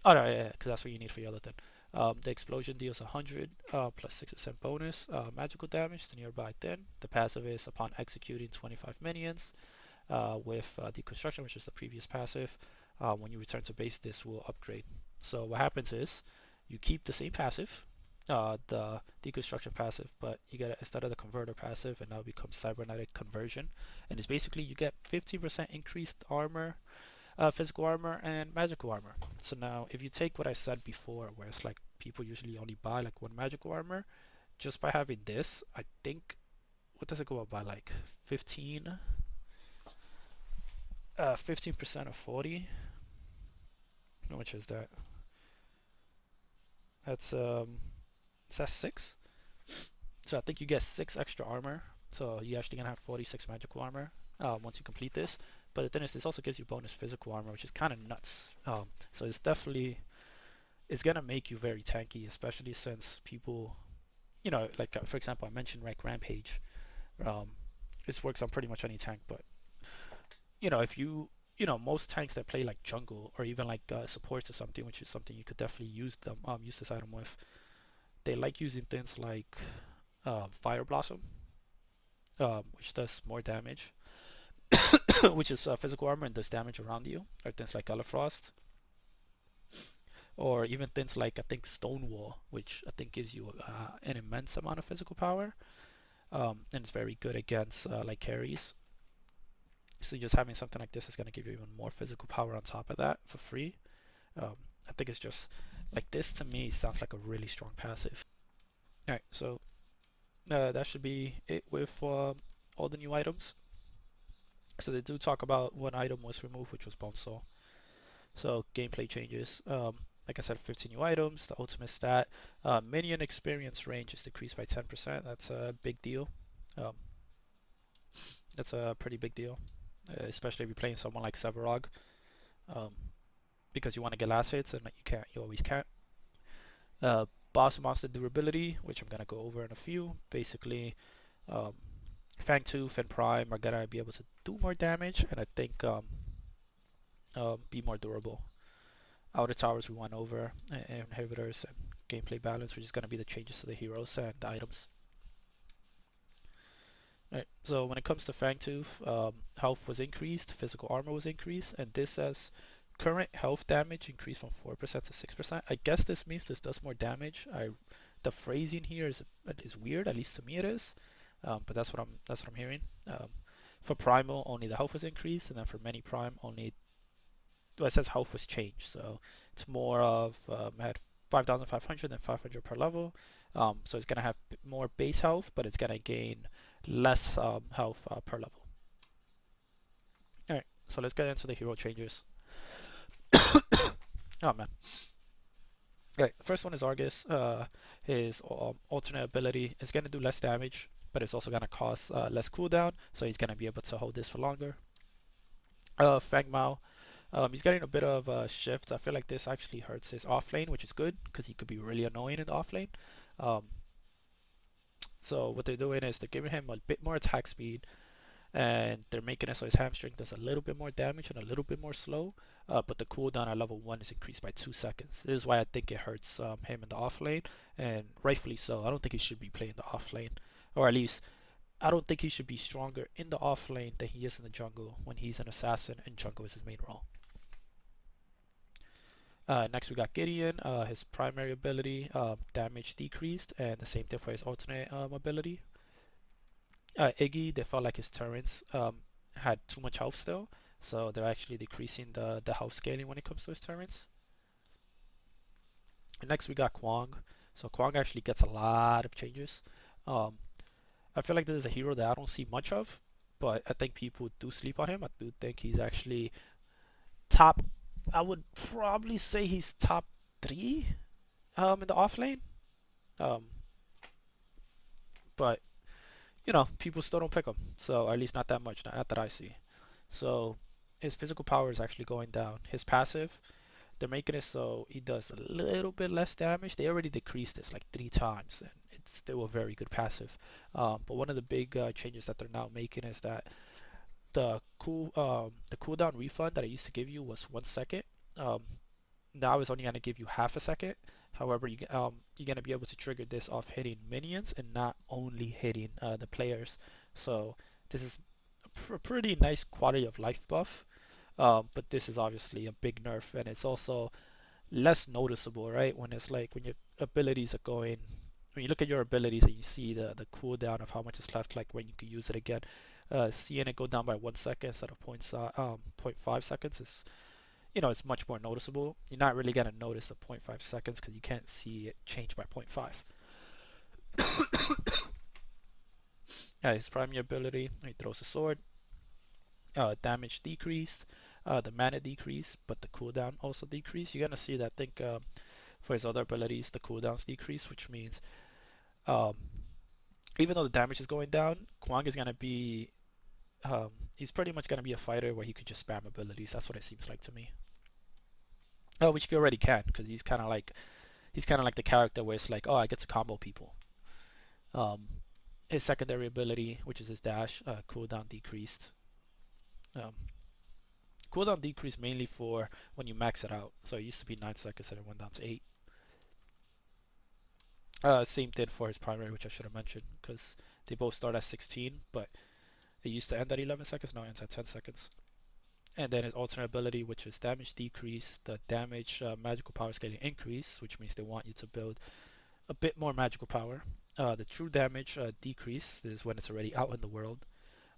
Oh no, yeah, because that's what you need for your other thing. The explosion deals 100 plus 6% bonus magical damage to nearby thing. The passive is upon executing 25 minions with deconstruction, which is the previous passive. When you return to base, this will upgrade. So what happens is you keep the same passive, the deconstruction passive, but you get instead of the converter passive, it now becomes cybernetic conversion, and it's basically you get 15% increased armor, physical armor, and magical armor. So now, if you take what I said before, where it's like people usually only buy like one magical armor, just by having this, I think, what does it go up by, like 15% of 40? How much is that? That's is that 6? So I think you get 6 extra armor. So you actually gonna have 46 magical armor once you complete this. But the thing is, this also gives you bonus physical armor, which is kind of nuts. So it's gonna make you very tanky, especially since people, like for example, I mentioned like Rampage. This works on pretty much any tank, but if most tanks that play like jungle or even like supports or something, which is something you could definitely use this item with. They like using things like Fire Blossom, which does more damage, which is physical armor and does damage around you, or things like Frost, or even things like I think Stonewall, which I think gives you an immense amount of physical power, and it's very good against like carries. So just having something like this is going to give you even more physical power on top of that for free. I think it's just like this to me sounds like a really strong passive. Alright, so that should be it with all the new items. So they do talk about one item was removed, which was Bonesaw. So gameplay changes. Like I said, 15 new items. The ultimate stat, minion experience range is decreased by 10%. That's a big deal. That's a pretty big deal, especially if you're playing someone like Sevarog, because you want to get last hits and you always can't. Boss monster durability, which I'm gonna go over in a few. Basically, Fangtooth and Prime are gonna be able to do more damage, and I think be more durable. Outer towers we went over, and inhibitors and gameplay balance, which is gonna be the changes to the heroes and the items. Alright, so when it comes to Fangtooth, health was increased, physical armor was increased, and this says current health damage increased from 4% to 6%. I guess this means this does more damage. The phrasing here is weird, at least to me it is, but that's what I'm hearing. For Primal, only the health was increased, and then for Many Prime, only it says health was changed. So it's more of I had 5,500 and 500 per level. So it's gonna have more base health, but it's gonna gain less health per level. Alright, so let's get into the hero changes. Oh man. Alright, first one is Argus. His alternate ability is gonna do less damage, but it's also gonna cost less cooldown, so he's gonna be able to hold this for longer. Fang Mao. He's getting a bit of a shift. I feel like this actually hurts his off lane, which is good because he could be really annoying in the off lane. So what they're doing is they're giving him a bit more attack speed, and they're making it so his hamstring does a little bit more damage and a little bit more slow. But the cooldown at level 1 is increased by 2 seconds. This is why I think it hurts him in the off lane, and rightfully so. I don't think he should be playing the off lane, or at least I don't think he should be stronger in the off lane than he is in the jungle when he's an assassin and jungle is his main role. Next we got Gideon. His primary ability, damage decreased, and the same thing for his alternate ability. Iggy, they felt like his turrets had too much health still, so they're actually decreasing the health scaling when it comes to his turrets. And next we got Kwang. So Kwang actually gets a lot of changes. I feel like this is a hero that I don't see much of, but I think people do sleep on him. I do think he's actually top. I would probably say he's top 3 in the off lane. But people still don't pick him, so or at least not that much, not that I see. So his physical power is actually going down. His passive, They're making it so he does a little bit less damage. They already decreased this like 3 times, and it's still a very good passive. But one of the big changes that they're now making is that the cooldown refund that I used to give you was 1 second. Um, Now it's only gonna give you half a second. However, you're gonna be able to trigger this off hitting minions and not only hitting the players. So this is a pretty nice quality of life buff. But this is obviously a big nerf, and it's also less noticeable, right? When it's like when your abilities are going, when you look at your abilities and you see the cooldown of how much is left, like when you can use it again, seeing it go down by 1 second instead of point 0.5 seconds is, it's much more noticeable. You're not really gonna notice the 0.5 seconds because you can't see it change by 0.5. Yeah, his primary ability, he throws a sword. Damage decreased, the mana decreased, but the cooldown also decreased. You're gonna see that. I think for his other abilities, the cooldowns decrease, which means um, even though the damage is going down, Kwang is gonna be he's pretty much gonna be a fighter where he could just spam abilities. That's what it seems like to me. Which he already can, because he's kind of like the character where it's like, oh, I get to combo people. Um, his secondary ability, which is his dash, cooldown decreased. Um, Cooldown decreased mainly for when you max it out. So it used to be 9 seconds and it went down to 8. Same thing for his primary, which I should have mentioned, because they both start at 16, but it used to end at 11 seconds, now it ends at 10 seconds. And then his alternate ability, which is damage decrease, the damage magical power scaling increase, which means they want you to build a bit more magical power. The true damage decrease is when it's already out in the world.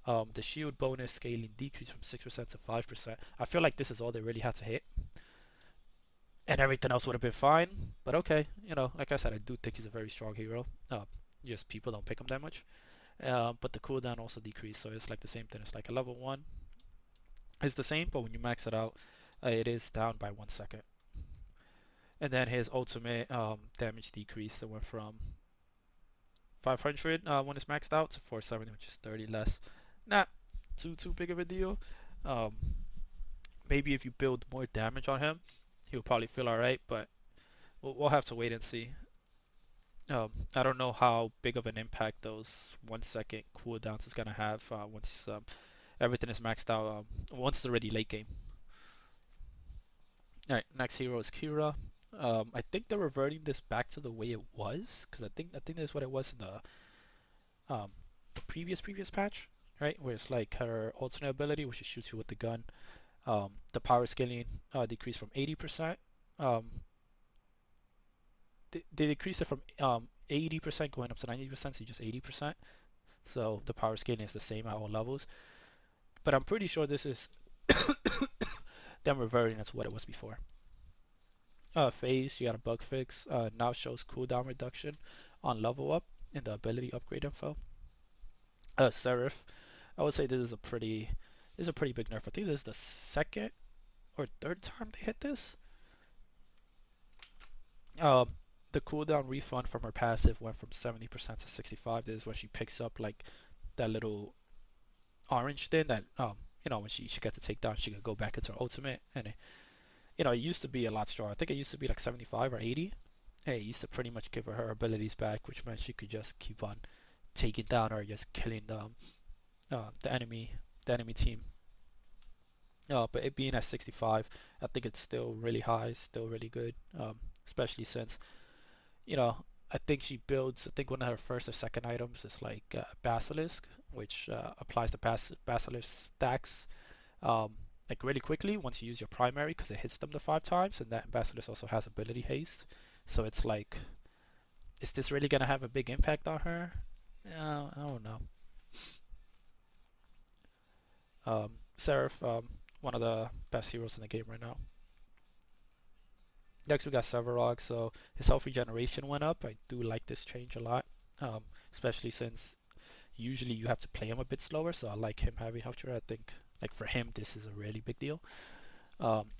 The shield bonus scaling decrease from 6% to 5%. I feel like this is all they really had to hit, and everything else would have been fine. But okay, like I said, I do think he's a very strong hero. Just people don't pick him that much. But the cooldown also decreased, so it's like the same thing. It's like a level 1. It's the same, but when you max it out, it is down by 1 second. And then his ultimate damage decrease that went from 500 when it's maxed out to 470, which is 30 less. Not too big of a deal. Um, Maybe if you build more damage on him, he'll probably feel alright, but we'll have to wait and see. I don't know how big of an impact those 1 second cooldowns is gonna have once everything is maxed out. Once it's already late game. All right, next hero is Kira. I think they're reverting this back to the way it was, because I think that's what it was in the previous patch, right? Where it's like her alternate ability, which shoots you with the gun. The power scaling decreased from 80%. They decreased it from 80% going up to 90%, so just 80%. So the power scaling is the same at all levels. But I'm pretty sure this is them reverting it to what it was before. Phase, you got a bug fix. Now shows cooldown reduction on level up in the ability upgrade info. Seraph, I would say this is a pretty big nerf. I think this is the second or third time they hit this. The cooldown refund from her passive went from 70% to 65. This is when she picks up like that little orange thing that when she gets a takedown, she can go back into her ultimate, and it used to be a lot stronger. I think it used to be like 75 or 80. Hey, it used to pretty much give her abilities back, which meant she could just keep on taking down or just killing the enemy team. But it being at 65, I think it's still really high, still really good, especially since I think she builds. I think one of her first or second items is like Basilisk, which applies the Basilisk stacks like really quickly once you use your primary, because it hits them the 5 times, and that Basilisk also has ability haste. So it's like, is this really gonna have a big impact on her? I don't know. Seraph, one of the best heroes in the game right now. Next we got Severog, so his health regeneration went up. I do like this change a lot, especially since usually you have to play him a bit slower, so I like him having health regeneration. I think like for him this is a really big deal.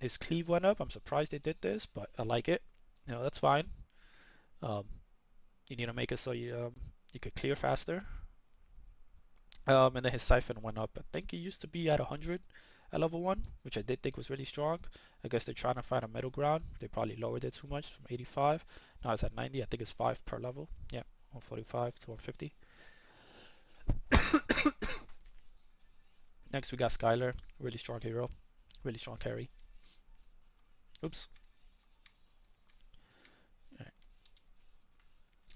His cleave went up. I'm surprised they did this, but I like it. That's fine. You need to make it so you could clear faster. And then his siphon went up. I think it used to be at 100 at level 1, which I did think was really strong. I guess they're trying to find a middle ground. They probably lowered it too much from 85. Now it's at 90. I think it's 5 per level. Yeah, 145 to 150. Next we got Skylar, really strong hero, really strong carry. Oops. Right.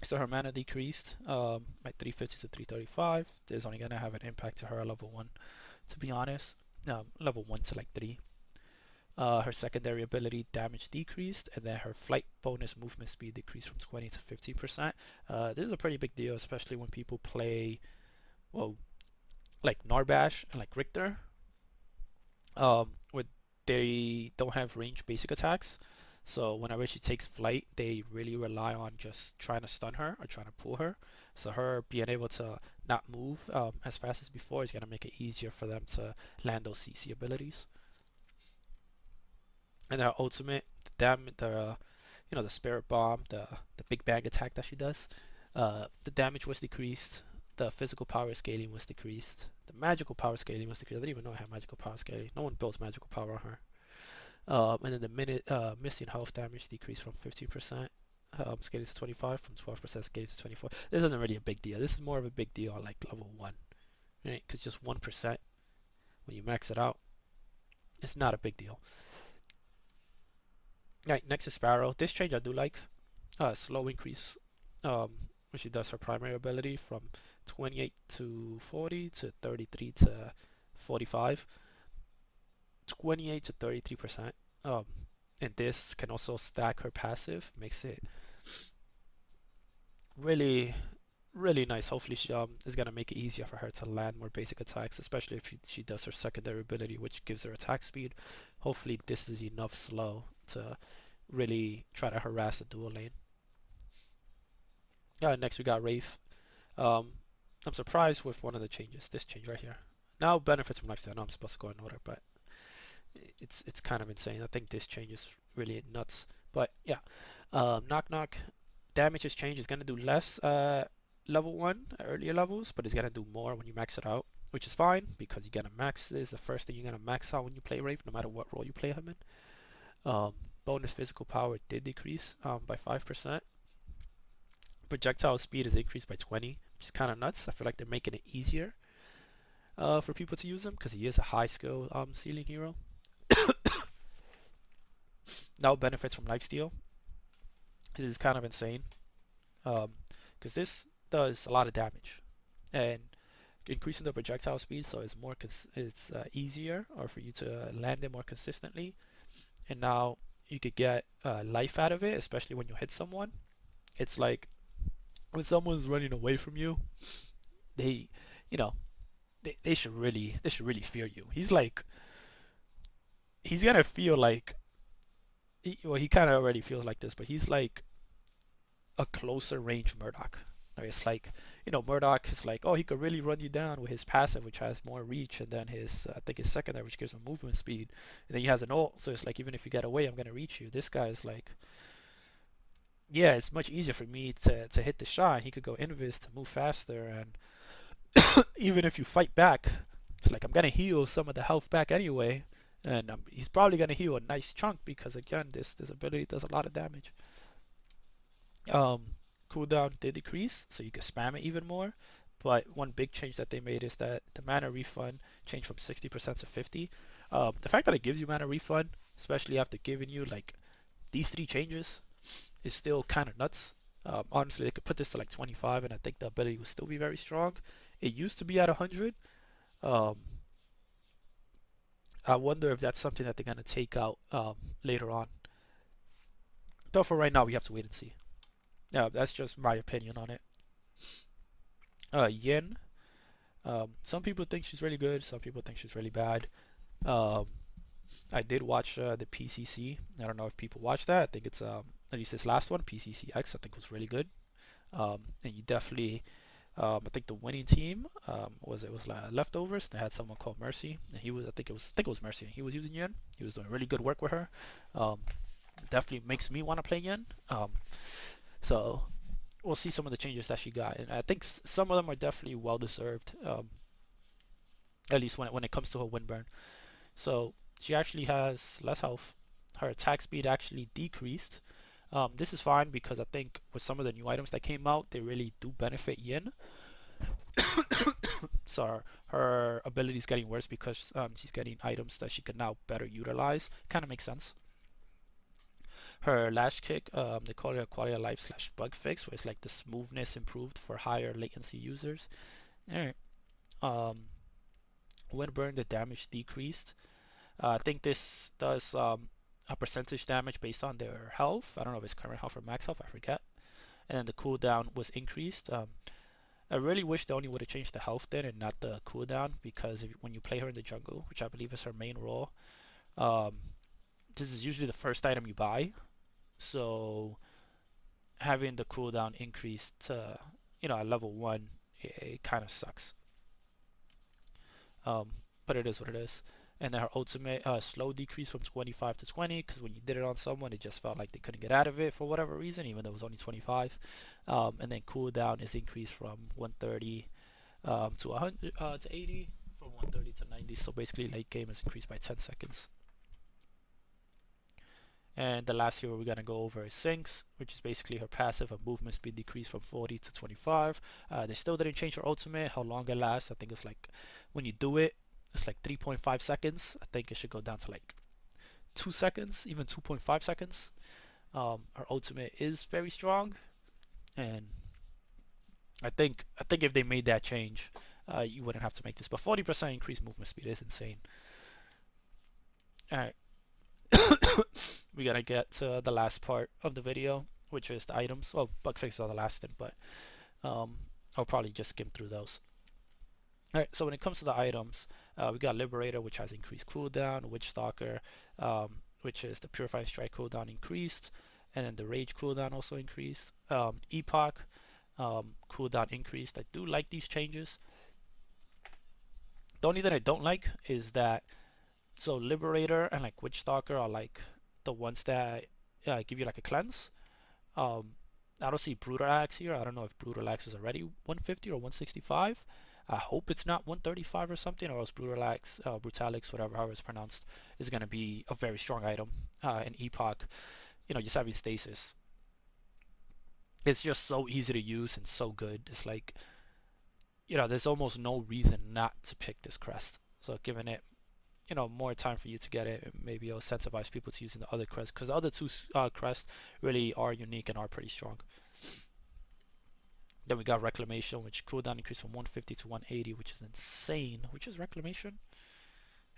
So her mana decreased by 350 to 335. This is only gonna have an impact to her at level 1, to be honest. Level 1 to like 3. Her secondary ability damage decreased, and then her flight bonus movement speed decreased from 20 to 15%. This is a pretty big deal, especially when people play, well, like Narbash and like Richter, where they don't have range basic attacks. So whenever she takes flight, they really rely on just trying to stun her or trying to pull her. So her being able to not move as fast as before is going to make it easier for them to land those CC abilities. And her ultimate, the Spirit Bomb, the Big Bang attack that she does, the damage was decreased. The physical power scaling was decreased. The magical power scaling was decreased. I didn't even know I had magical power scaling. No one builds magical power on her. And then the missing health damage decreased from 15% scaling to 25, from 12% scaling to 24. This isn't really a big deal. This is more of a big deal on like level 1, right? Because just 1% when you max it out, it's not a big deal. Right, next is Sparrow. This change I do like. Slow increase when she does her primary ability from 28 to 40 to 33 to 45. 28 to 33%. And this can also stack her passive, makes it really nice. Hopefully she is gonna make it easier for her to land more basic attacks, especially if she does her secondary ability, which gives her attack speed. Hopefully this is enough slow to really try to harass the dual lane. Next we got Wraith. I'm surprised with one of the changes. This change right here. Now benefits from lifesteal. I know I'm supposed to go in order, but it's kind of insane. I think this change is really nuts. But yeah, knock knock. Damage is changed. It's gonna do less level 1 earlier levels, but it's gonna do more when you max it out, which is fine because you're gonna max this. The first thing you're gonna max out when you play Wraith, no matter what role you play him in. Bonus physical power did decrease by 5%. Projectile speed is increased by 20, which is kind of nuts. I feel like they're making it easier for people to use him because he is a high skill ceiling hero. Now benefits from lifesteal. This is kind of insane because this does a lot of damage and increasing the projectile speed, so it's more it's easier or for you to land it more consistently. And now you could get life out of it, especially when you hit someone. It's like when someone's running away from you, they should really fear you. He's gonna feel like he kind of already feels like this, but he's like a closer range Murdoch. It's like, Murdoch is like, oh, he could really run you down with his passive, which has more reach, and then his, I think his secondary, which gives him movement speed, and then he has an ult, so it's like, even if you get away, I'm gonna reach you. This guy is like, yeah, it's much easier for me to hit the shot. He could go invis to move faster, and even if you fight back, it's like, I'm gonna heal some of the health back anyway, and he's probably gonna heal a nice chunk because again, this ability does a lot of damage. Cooldown did decrease, so you can spam it even more. But one big change that they made is that the mana refund changed from 60% to 50. The fact that it gives you mana refund, especially after giving you like these 3 changes, is still kind of nuts. Honestly, they could put this to like 25, and I think the ability would still be very strong. It used to be at 100. I wonder if that's something that they're gonna take out later on. But for right now, we have to wait and see. Yeah, that's just my opinion on it. Yin. Some people think she's really good. Some people think she's really bad. I did watch the PCC. I don't know if people watch that. I think it's at least this last one, PCCX. I think was really good. And you definitely, I think the winning team was leftovers. They had someone called Mercy, and I think it was Mercy. And he was using Yin. He was doing really good work with her. Definitely makes me want to play Yin. So we'll see some of the changes that she got, and I think some of them are definitely well deserved. At least when it comes to her win burn. So she actually has less health. Her attack speed actually decreased. This is fine because I think with some of the new items that came out, they really do benefit Yin. So her ability is getting worse because she's getting items that she can now better utilize. Kind of makes sense. Her lash kick, they call it a quality of life slash bug fix, where it's like the smoothness improved for higher latency users. Alright. When burned, the damage decreased. I think this does a percentage damage based on their health. I don't know if it's current health or max health, I forget. And then the cooldown was increased. I really wish they only would have changed the health then and not the cooldown, because when you play her in the jungle, which I believe is her main role, um, this is usually the first item you buy. So having the cooldown increased to, at level 1, it kind of sucks. Um, but it is what it is. And then her ultimate slow decrease from 25 to 20, because when you did it on someone, it just felt like they couldn't get out of it for whatever reason, even though it was only 25. And then cooldown is increased from 130 to 100 to 80, from 130 to 90. So basically, late game is increased by 10 seconds. And the last hero we're gonna go over is Sinks, which is basically her passive. Her movement speed decreased from 40 to 25. They still didn't change her ultimate, how long it lasts. I think it's like, when you do it, it's like 3.5 seconds. I think it should go down to like 2 seconds, even 2.5 seconds. Her ultimate is very strong, and I think if they made that change, you wouldn't have to make this. But 40% increased movement speed is insane. All right. We gotta get to the last part of the video, which is the items. Well, bug fixes are the last thing, but I'll probably just skim through those. Alright, so when it comes to the items, we got Liberator, which has increased cooldown, Witch Stalker, which is the Purifying Strike cooldown increased, and then the Rage cooldown also increased. Epoch, cooldown increased. I do like these changes. The only thing I don't like is that, so Liberator and like Witch Stalker are like the ones that give you like a cleanse. I don't see Brutal Axe here. I don't know if Brutal Axe is already 150 or 165. I hope it's not 135 or something, or else Brutalix, whatever how it's pronounced, is going to be a very strong item. And Epoch, just having stasis. It's just so easy to use and so good. It's like, there's almost no reason not to pick this crest. So giving it, more time for you to get it, maybe it'll incentivize people to using the other crests, because the other two crests really are unique and are pretty strong. Then we got Reclamation, which cooldown increased from 150 to 180, which is insane. Which is Reclamation?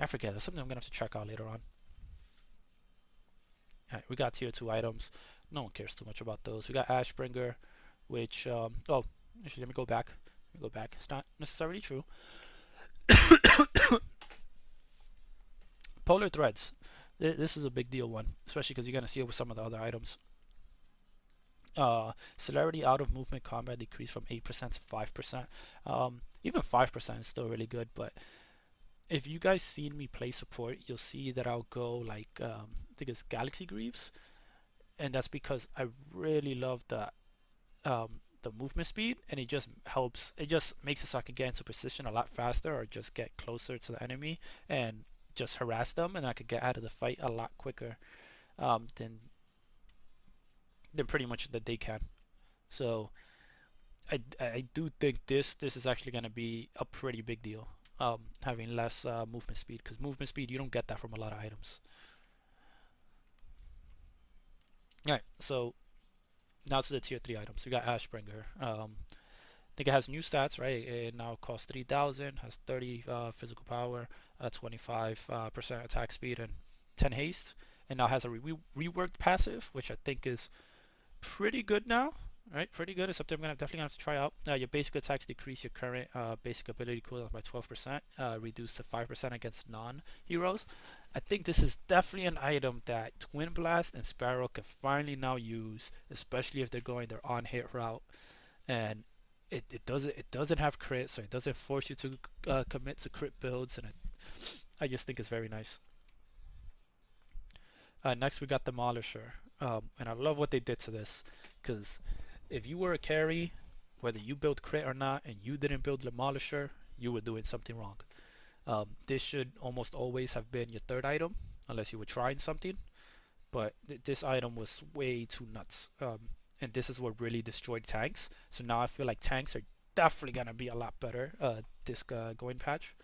I forget. That's something I'm going to have to check out later on. Alright, we got tier 2 items. No one cares too much about those. We got Ashbringer, which, oh, actually, let me go back. It's not necessarily true. Polar Threads. This is a big deal one, especially because you're going to see it with some of the other items. Celerity out of movement combat decreased from 8% to 5%. Even 5% is still really good, but if you guys seen me play support, you'll see that I'll go like, I think it's Galaxy Greaves, and that's because I really love the movement speed, and it just makes it so I can get into position a lot faster, or just get closer to the enemy and just harass them, and I could get out of the fight a lot quicker than pretty much that they can. So I do think this is actually going to be a pretty big deal, having less movement speed, because movement speed, you don't get that from a lot of items. Alright, so now to the tier 3 items. We got Ashbringer. I think it has new stats, right? It now costs 3,000, has 30 physical power, 25% attack speed, and 10 haste, and now has a reworked passive, which I think is pretty good now, right? Pretty good. It's something I'm definitely gonna have to try out. Your basic attacks decrease your current basic ability cooldown by 12%, reduced to 5% against non-heroes. I think this is definitely an item that Twin Blast and Sparrow can finally now use, especially if they're going their on-hit route. And it doesn't have crit, so it doesn't force you to commit to crit builds, and I just think it's very nice. Next we got Demolisher, and I love what they did to this, because if you were a carry, whether you build crit or not, and you didn't build Demolisher, you were doing something wrong. This should almost always have been your third item, unless you were trying something. But this item was way too nuts. And this is what really destroyed tanks. So now I feel like tanks are definitely gonna be a lot better this going patch.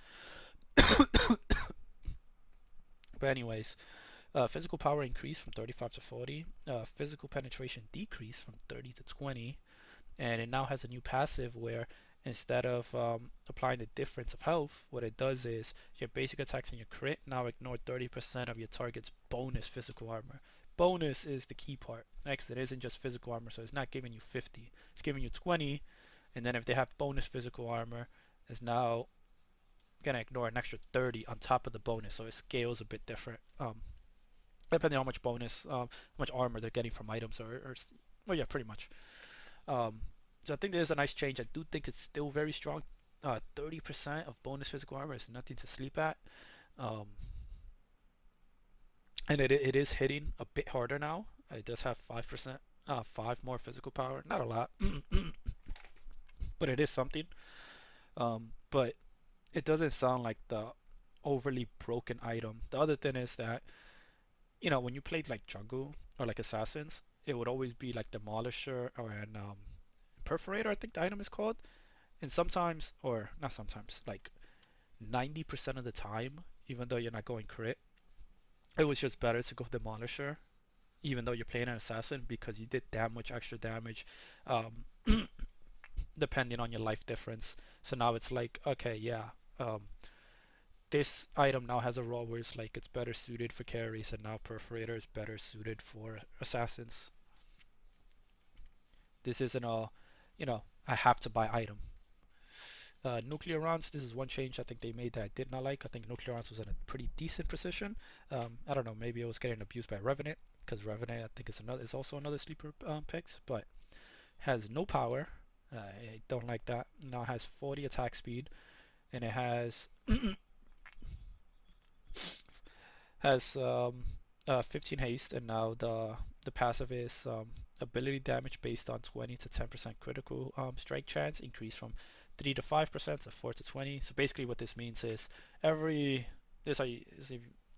But anyways, physical power increased from 35 to 40. Physical penetration decreased from 30 to 20. And it now has a new passive where instead of applying the difference of health, what it does is your basic attacks and your crit now ignore 30% of your target's bonus physical armor. Bonus is the key part. Next, it isn't just physical armor, so it's not giving you 50. It's giving you 20, and then if they have bonus physical armor, it's now gonna ignore an extra 30 on top of the bonus, so it scales a bit different. Depending on how much bonus, how much armor they're getting from items, or well, yeah, pretty much. So I think there's a nice change. I do think it's still very strong. 30% of bonus physical armor is nothing to sleep at. Um, and it is hitting a bit harder now. It does have 5%, 5 more physical power. Not a lot, but it is something. But it doesn't sound like the overly broken item. The other thing is that, when you played like jungle or like assassins, it would always be like demolisher or an perforator, I think the item is called. And sometimes, or not sometimes, like 90% of the time, even though you're not going crit, it was just better to go demolisher, even though you're playing an assassin, because you did that much extra damage, depending on your life difference. So now it's like, okay, yeah, this item now has a role where it's like it's better suited for carries, and now perforator is better suited for assassins. This isn't a, I have to buy item. Nuclear rounds, this is one change I think they made that I did not like. I think nuclear rounds was in a pretty decent position. I don't know, maybe it was getting abused by Revenant, because Revenant I think is also another sleeper picked, but has no power. I don't like that. Now it has 40 attack speed, and it has 15 haste, and now the passive is ability damage based on 20 to 10% critical strike chance, increased from 3 to 5% to 4 to 20. So basically what this means is this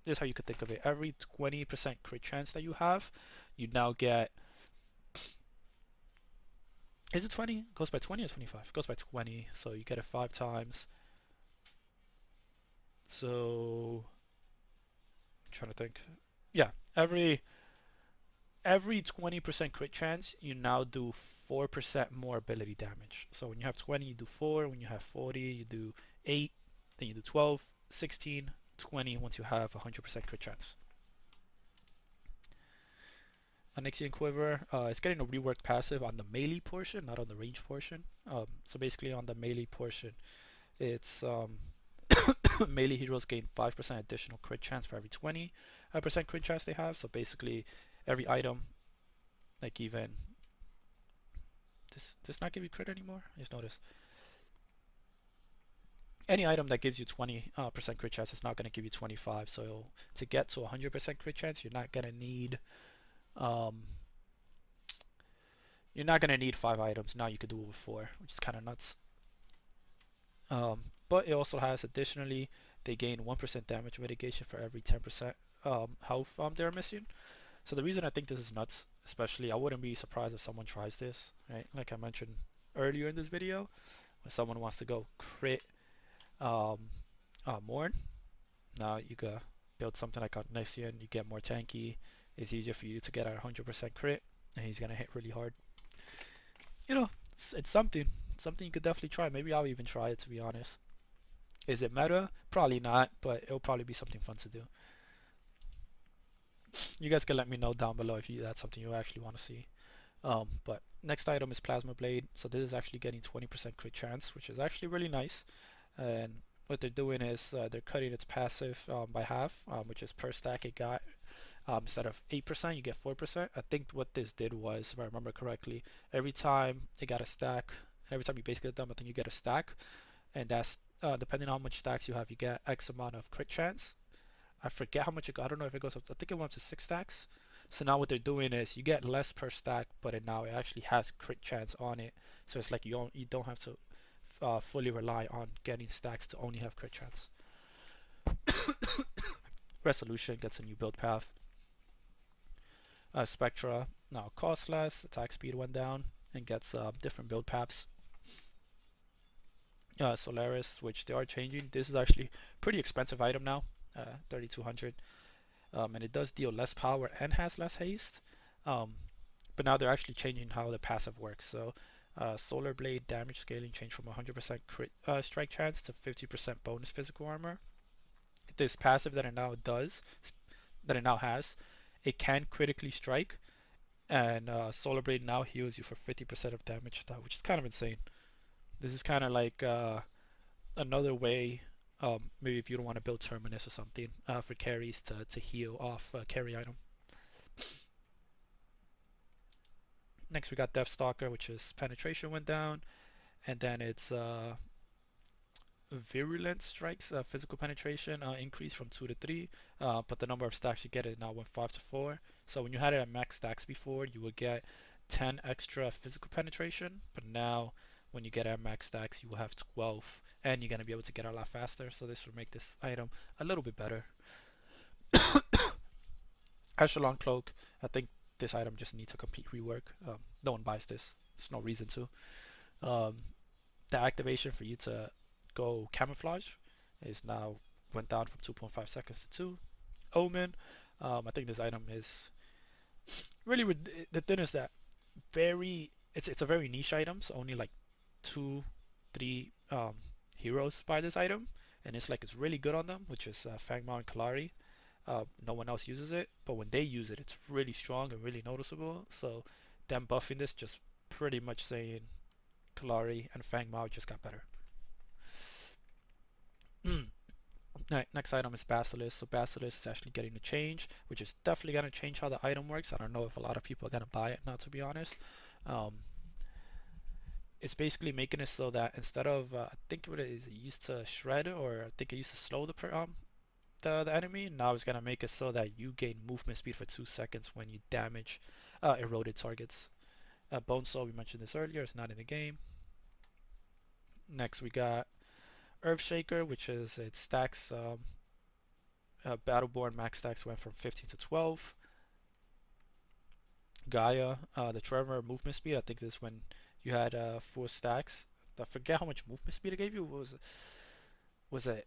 is how you could think of it. Every 20% crit chance that you have, you now get, is it 20? It goes by 20 or 25? It goes by 20, so you get it 5 times. So I'm trying to think. Yeah, every 20% crit chance, you now do 4% more ability damage. So when you have 20, you do 4. When you have 40, you do 8. Then you do 12, 16, 20 once you have 100% crit chance. Onyxian Quiver, it's getting a reworked passive on the melee portion, not on the range portion. So basically on the melee portion, it's melee heroes gain 5% additional crit chance for every 20% crit chance they have. So basically every item, like even does not give you crit anymore. I just noticed any item that gives you 20% crit chance is not going to give you 25. So to get to 100% crit chance, you're not going to need 5 items. Now you could do it with 4, which is kind of nuts. But it also has, additionally, they gain 1% damage mitigation for every 10% health they're missing. So the reason I think this is nuts, especially, I wouldn't be surprised if someone tries this, right? Like I mentioned earlier in this video, when someone wants to go crit Mourns, now you gotta build something like Onyxian, you get more tanky, it's easier for you to get a 100% crit, and he's gonna hit really hard. It's something you could definitely try. Maybe I'll even try it, to be honest. Is it meta? Probably not, but it'll probably be something fun to do. You guys can let me know down below if that's something you actually want to see. But next item is Plasma Blade. So this is actually getting 20% crit chance, which is actually really nice. And what they're doing is they're cutting its passive by half, which is per stack it got. Instead of 8%, you get 4%. I think what this did was, if I remember correctly, every time it got a stack, every time you basically get them, I think you get a stack, and that's depending on how much stacks you have, you get X amount of crit chance. I forget how much it got. I don't know if it goes up. I think it went up to 6 stacks. So now what they're doing is you get less per stack, but now it actually has crit chance on it. So it's like you don't have to fully rely on getting stacks to only have crit chance. Resolution gets a new build path. Spectra now costs less, attack speed went down, and gets different build paths. Solaris, which they are changing. This is actually pretty expensive item now, 3200, and it does deal less power and has less haste. But now they're actually changing how the passive works. So Solar Blade damage scaling changed from 100% crit strike chance to 50% bonus physical armor. This passive that it now does, that it now has, it can critically strike, and Solar Blade now heals you for 50% of damage, which is kind of insane. This is kind of like another way, maybe if you don't want to build Terminus or something, for carries to heal off carry item. Next we got Deathstalker, which is penetration went down, and then it's virulent strikes, physical penetration increased from 2 to 3, but the number of stacks you get is now went 5 to 4. So when you had it at max stacks before, you would get 10 extra physical penetration, but now when you get at max stacks, you will have 12, and you're going to be able to get a lot faster, so this will make this item a little bit better. Echelon Cloak, I think this item just needs a complete rework. No one buys this. There's no reason to. The activation for you to go camouflage is now went down from 2.5 seconds to 2. Omen, I think this item is really the thing is that it's a very niche item, so only like 2-3 heroes buy this item, and it's really good on them, which is Fangmao and Kalari. No one else uses it, but when they use it, it's really strong and really noticeable. So them buffing this just pretty much saying Kalari and Fangmao just got better. Alright, next item is Basilisk. So Basilisk is actually getting a change, which is definitely going to change how the item works. I don't know if a lot of people are going to buy it now, to be honest. It's basically making it so that instead of, I think it used to shred, or I think it used to slow the enemy. Now it's gonna make it so that you gain movement speed for 2 seconds when you damage eroded targets. Bone Soul, we mentioned this earlier, it's not in the game. Next we got Earthshaker, which is it stacks. Battleborn max stacks went from 15 to 12. Gaia, the Tremor movement speed. I think this is when you had 4 stacks. I forget how much movement speed it gave you. Was it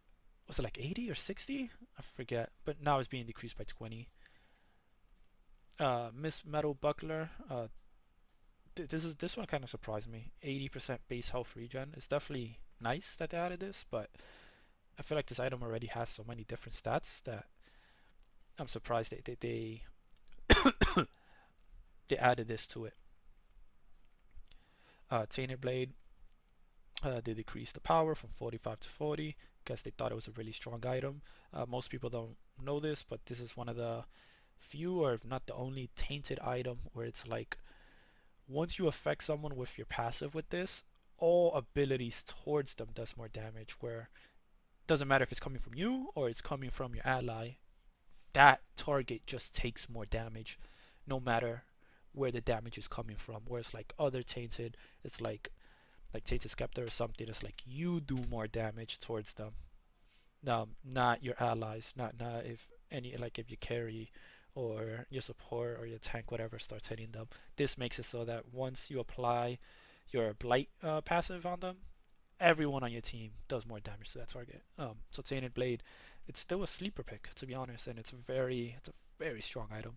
like 80 or 60? I forget, but now it's being decreased by 20. Miss Metal Buckler. This one kind of surprised me. 80% base health regen. It's definitely nice that they added this, but I feel like this item already has so many different stats that I'm surprised they they added this to it. Tainted Blade. They decreased the power from 45 to 40 because they thought it was a really strong item. Most people don't know this, but this is one of the few, or if not the only, tainted item where it's like once you affect someone with your passive with this, all abilities towards them does more damage, where it doesn't matter if it's coming from you or it's coming from your ally, that target just takes more damage no matter where the damage is coming from. Whereas like other tainted, it's like Tainted Scepter or something, it's like you do more damage towards them. Not your allies, not if any, like if you carry or your support or your tank, whatever, starts hitting them. This makes it so that once you apply your Blight passive on them, everyone on your team does more damage to that target. So Tainted Blade, it's still a sleeper pick, to be honest, and it's a very strong item.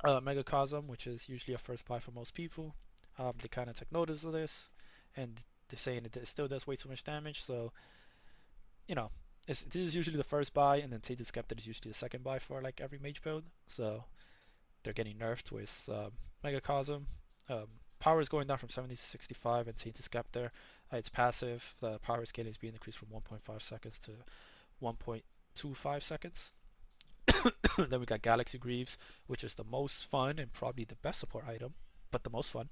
Megacosm, which is usually a first buy for most people. They kind of took notice of this, and they're saying it still does way too much damage. So, you know, this is usually the first buy, and then Tainted Scepter is usually the second buy for like every mage build. So they're getting nerfed with Megacosm. Power is going down from 70 to 65, and Tainted Scepter, it's passive. The power scaling is being increased from 1.5 seconds to 1.25 seconds. Then we got Galaxy Greaves, which is the most fun and probably the best support item, but the most fun.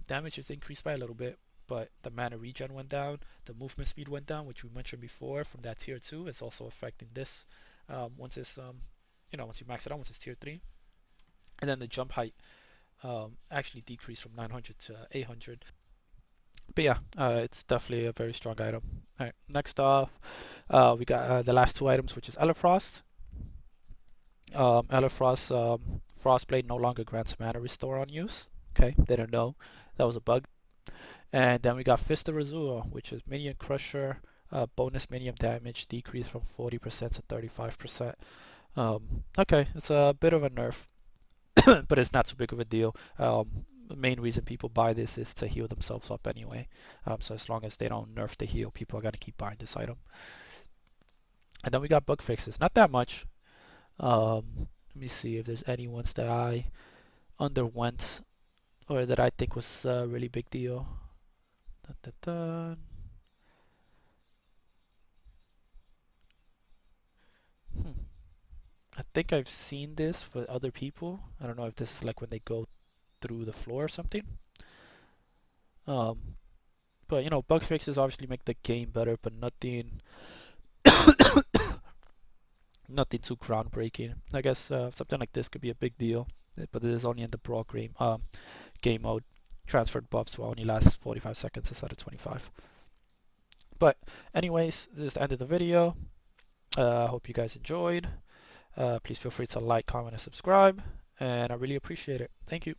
Damage is increased by a little bit, but the mana regen went down, the movement speed went down, which we mentioned before from that tier 2. It's also affecting this once it's once you max it out, once it's tier 3. And then the jump height actually decreased from 900 to 800. But yeah, it's definitely a very strong item. All right, next off, we got the last two items, which is Elefrost. Elefrost Frostblade no longer grants mana restore on use. Okay, didn't know that was a bug. And then we got Fist of Razua, which is Minion Crusher, bonus minion damage decrease from 40% to 35%. Okay, it's a bit of a nerf, but it's not too big of a deal. The main reason people buy this is to heal themselves up anyway. So as long as they don't nerf the heal, people are gonna keep buying this item. And then we got bug fixes. Not that much. Let me see if there's any ones that I underwent or that I think was a really big deal. Dun, dun, dun. Hmm. I think I've seen this for other people. I don't know if this is like when they go through the floor or something. Um, but you know, bug fixes obviously make the game better, but nothing too groundbreaking. I guess something like this could be a big deal, but it is only in the brawl game mode. Transferred buffs will only last 45 seconds instead of 25. But anyways, this is the end of the video. I hope you guys enjoyed. Please feel free to like, comment, and subscribe. And I really appreciate it. Thank you.